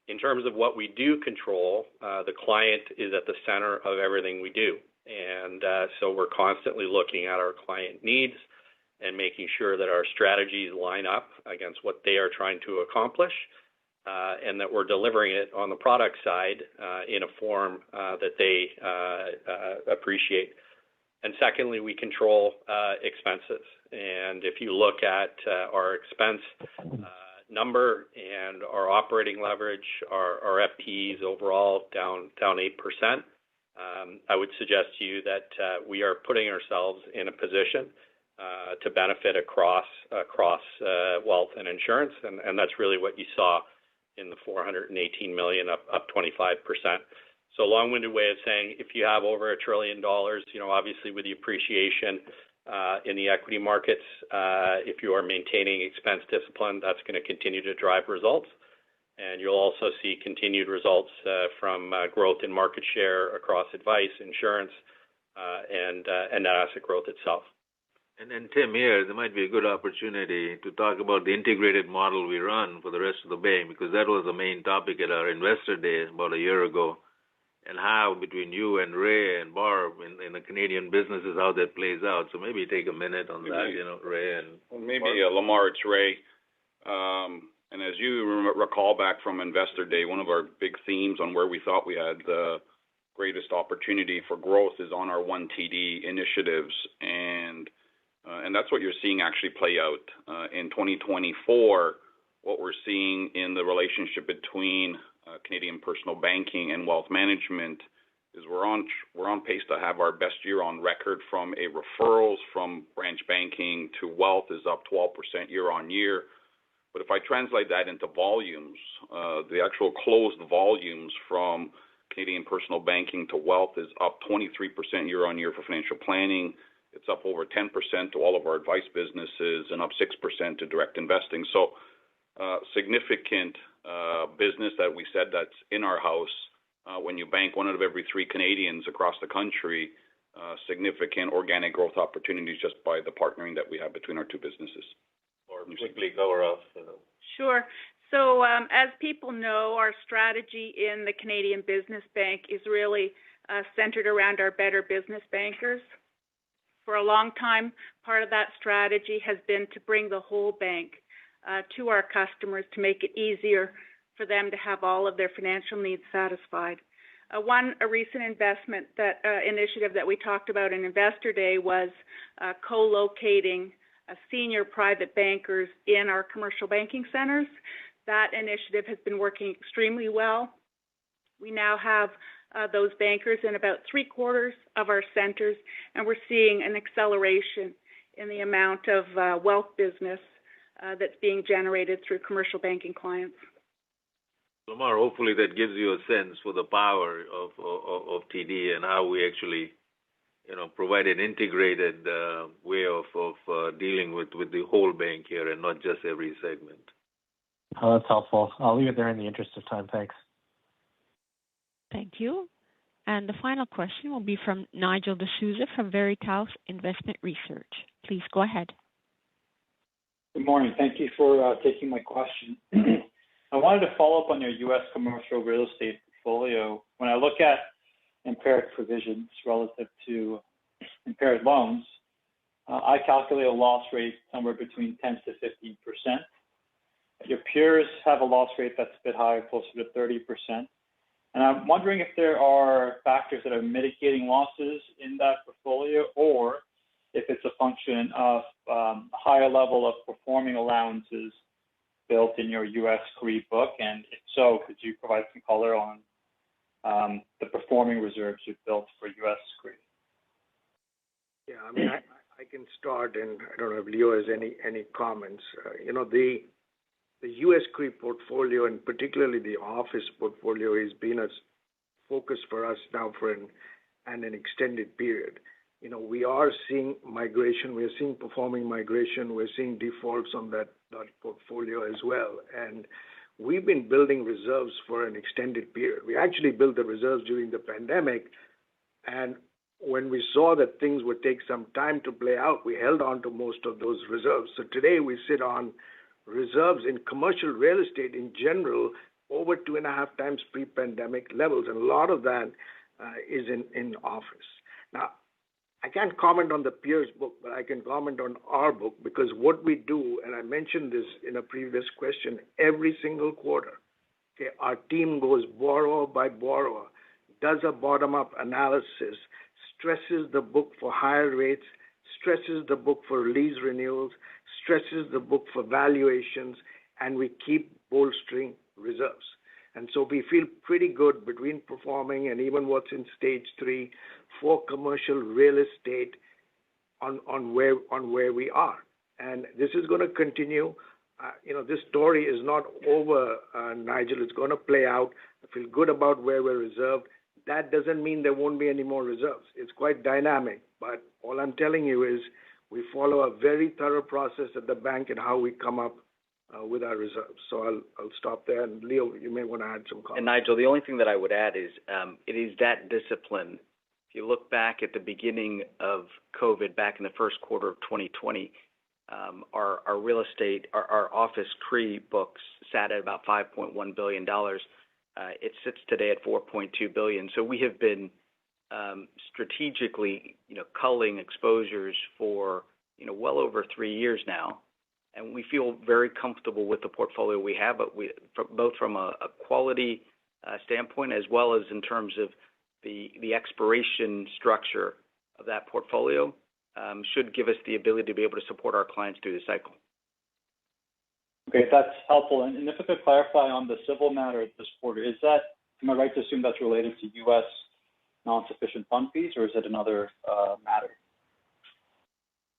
In terms of what we do control, the client is at the center of everything we do. And so we're constantly looking at our client needs and making sure that our strategies line up against what they are trying to accomplish, and that we're delivering it on the product side in a form that they appreciate. And secondly, we control expenses. And if you look at our expense number and our operating leverage, our FTEs overall down 8%, I would suggest to you that we are putting ourselves in a position to benefit across wealth and insurance, and that's really what you saw in the $418 million, up 25%. So long-winded way of saying, if you have over $1 trillion, obviously with the appreciation in the equity markets, if you are maintaining expense discipline, that's going to continue to drive results. And you'll also see continued results from growth in market share across advice, insurance, and net asset growth itself. And then, Tim, here, there might be a good opportunity to talk about the integrated model we run for the rest of the bank, because that was the main topic at our investor day about a year ago, and how between you and Ray and Barb in the Canadian businesses, how that plays out. So maybe take a minute on that, Ray and Barb. Lamar, it's Ray. And as you recall back from Investor Day, one of our big themes on where we thought we had the greatest opportunity for growth is on our One TD initiatives, and that's what you're seeing actually play out in 2024. What we're seeing in the relationship between Canadian personal banking and wealth management is we're on pace to have our best year on record from a referrals from branch banking to wealth is up 12% year on year. But if I translate that into volumes, the actual closed volumes from Canadian personal banking to wealth is up 23% year on year for financial planning. It's up over 10% to all of our advice businesses and up 6% to direct investing. So significant business that we said that's in our house. When you bank one out of every 3 Canadians across the country, significant organic growth opportunities just by the partnering that we have between our two businesses. Or quickly cover off. Sure. So as people know, our strategy in the Canadian Business Bank is really centered around our better business bankers. For a long time, part of that strategy has been to bring the whole bank to our customers to make it easier for them to have all of their financial needs satisfied. A recent investment initiative that we talked about in Investor Day was co-locating senior private bankers in our commercial banking centers. That initiative has been working extremely well. We now have those bankers in about 3/4 of our centers, and we're seeing an acceleration in the amount of wealth business that's being generated through commercial banking clients. Lamar, hopefully that gives you a sense for the power of TD and how we actually, provide an integrated way of dealing with the whole bank here and not just every segment. Oh, that's helpful. I'll leave it there in the interest of time. Thanks. Thank you. And the final question will be from Nigel D'Souza from Veritas Investment Research. Please go ahead. Good morning. Thank you for taking my question. I wanted to follow up on your U.S. commercial real estate portfolio. When I look at impaired provisions relative to impaired loans, I calculate a loss rate somewhere between 10 to 15%. Your peers have a loss rate that's a bit higher, closer to 30%. And I'm wondering if there are factors that are mitigating losses in that portfolio, or if it's a function of a higher level of performing allowances built in your U.S. CRE book, and if so, could you provide some color on the performing reserves you've built for U.S. CRE? Yeah, I mean, I can start, and I don't know if Leo has any comments. The U.S. CRE portfolio, and particularly the office portfolio, has been a focus for us now for an extended period. We are seeing migration. We're seeing performing migration. We're seeing defaults on that portfolio as well. And we've been building reserves for an extended period. We actually built the reserves during the pandemic, and when we saw that things would take some time to play out, we held on to most of those reserves. So today we sit on reserves in commercial real estate in general over 2.5 times pre-pandemic levels, and a lot of that is in office. Now, I can't comment on the peers book, but I can comment on our book, because what we do, and I mentioned this in a previous question, every single quarter, okay, our team goes borrower by borrower, does a bottom-up analysis, stresses the book for higher rates, stresses the book for lease renewals, stresses the book for valuations, and we keep bolstering reserves. And so we feel pretty good between performing and even what's in stage 3 for commercial real estate on where we are. And this is going to continue. This story is not over, Nigel. It's going to play out. I feel good about where we're reserved. That doesn't mean there won't be any more reserves. It's quite dynamic, but all I'm telling you is we follow a very thorough process at the bank and how we come up with our reserves. So I'll stop there. And Leo, you may want to add some comments. And Nigel, the only thing that I would add is it is that discipline. If you look back at the beginning of COVID, back in the first quarter of 2020, our real estate, our office CRE books sat at about $5.1 billion. It sits today at $4.2 billion. So we have been strategically, culling exposures for, well over 3 years now. And we feel very comfortable with the portfolio we have, but both from a quality standpoint as well as in terms of the expiration structure of that portfolio should give us the ability to be able to support our clients through the cycle. Okay, that's helpful. And if I could clarify on the civil matter this quarter, am I right to assume that's related to U.S. non-sufficient fund fees, or is it another matter?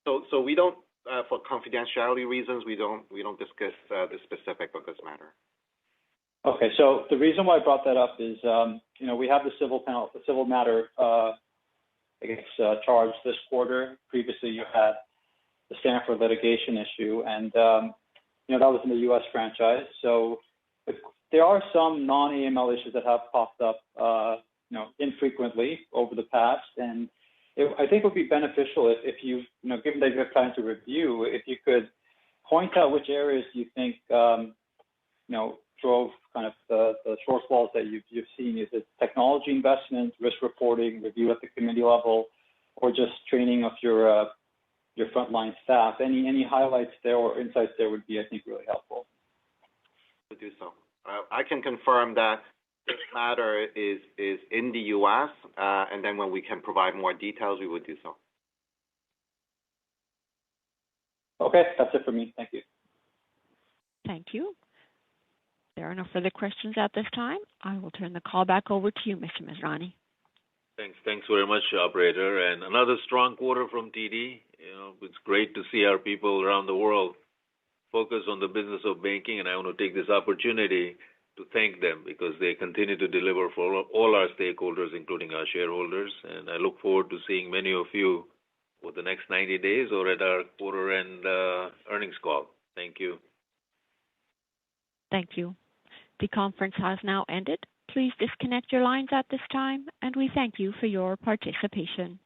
So we don't, for confidentiality reasons, we don't discuss the specific of this matter. Okay, so the reason why I brought that up is, we have the civil matter, charged this quarter. Previously, you had the Stanford litigation issue, and that was in the U.S. franchise. So there are some non-AML issues that have popped up, infrequently over the past, and I think it would be beneficial if you, given that you have time to review, if you could point out which areas you think, drove kind of the shortfalls that you've seen. Is it technology investment, risk reporting, review at the committee level, or just training of your frontline staff? Any highlights there or insights there would be, I think, really helpful. To do so. I can confirm that this matter is in the U.S., and then when we can provide more details, we would do so. Okay, that's it for me. Thank you. Thank you. There are no further questions at this time. I will turn the call back over to you, Mr. Masrani. Thanks very much, operator. And another strong quarter from TD. It's great to see our people around the world focus on the business of banking, and I want to take this opportunity to thank them because they continue to deliver for all our stakeholders, including our shareholders. And I look forward to seeing many of you for the next 90 days or at our quarter-end earnings call. Thank you. Thank you. The conference has now ended. Please disconnect your lines at this time, and we thank you for your participation.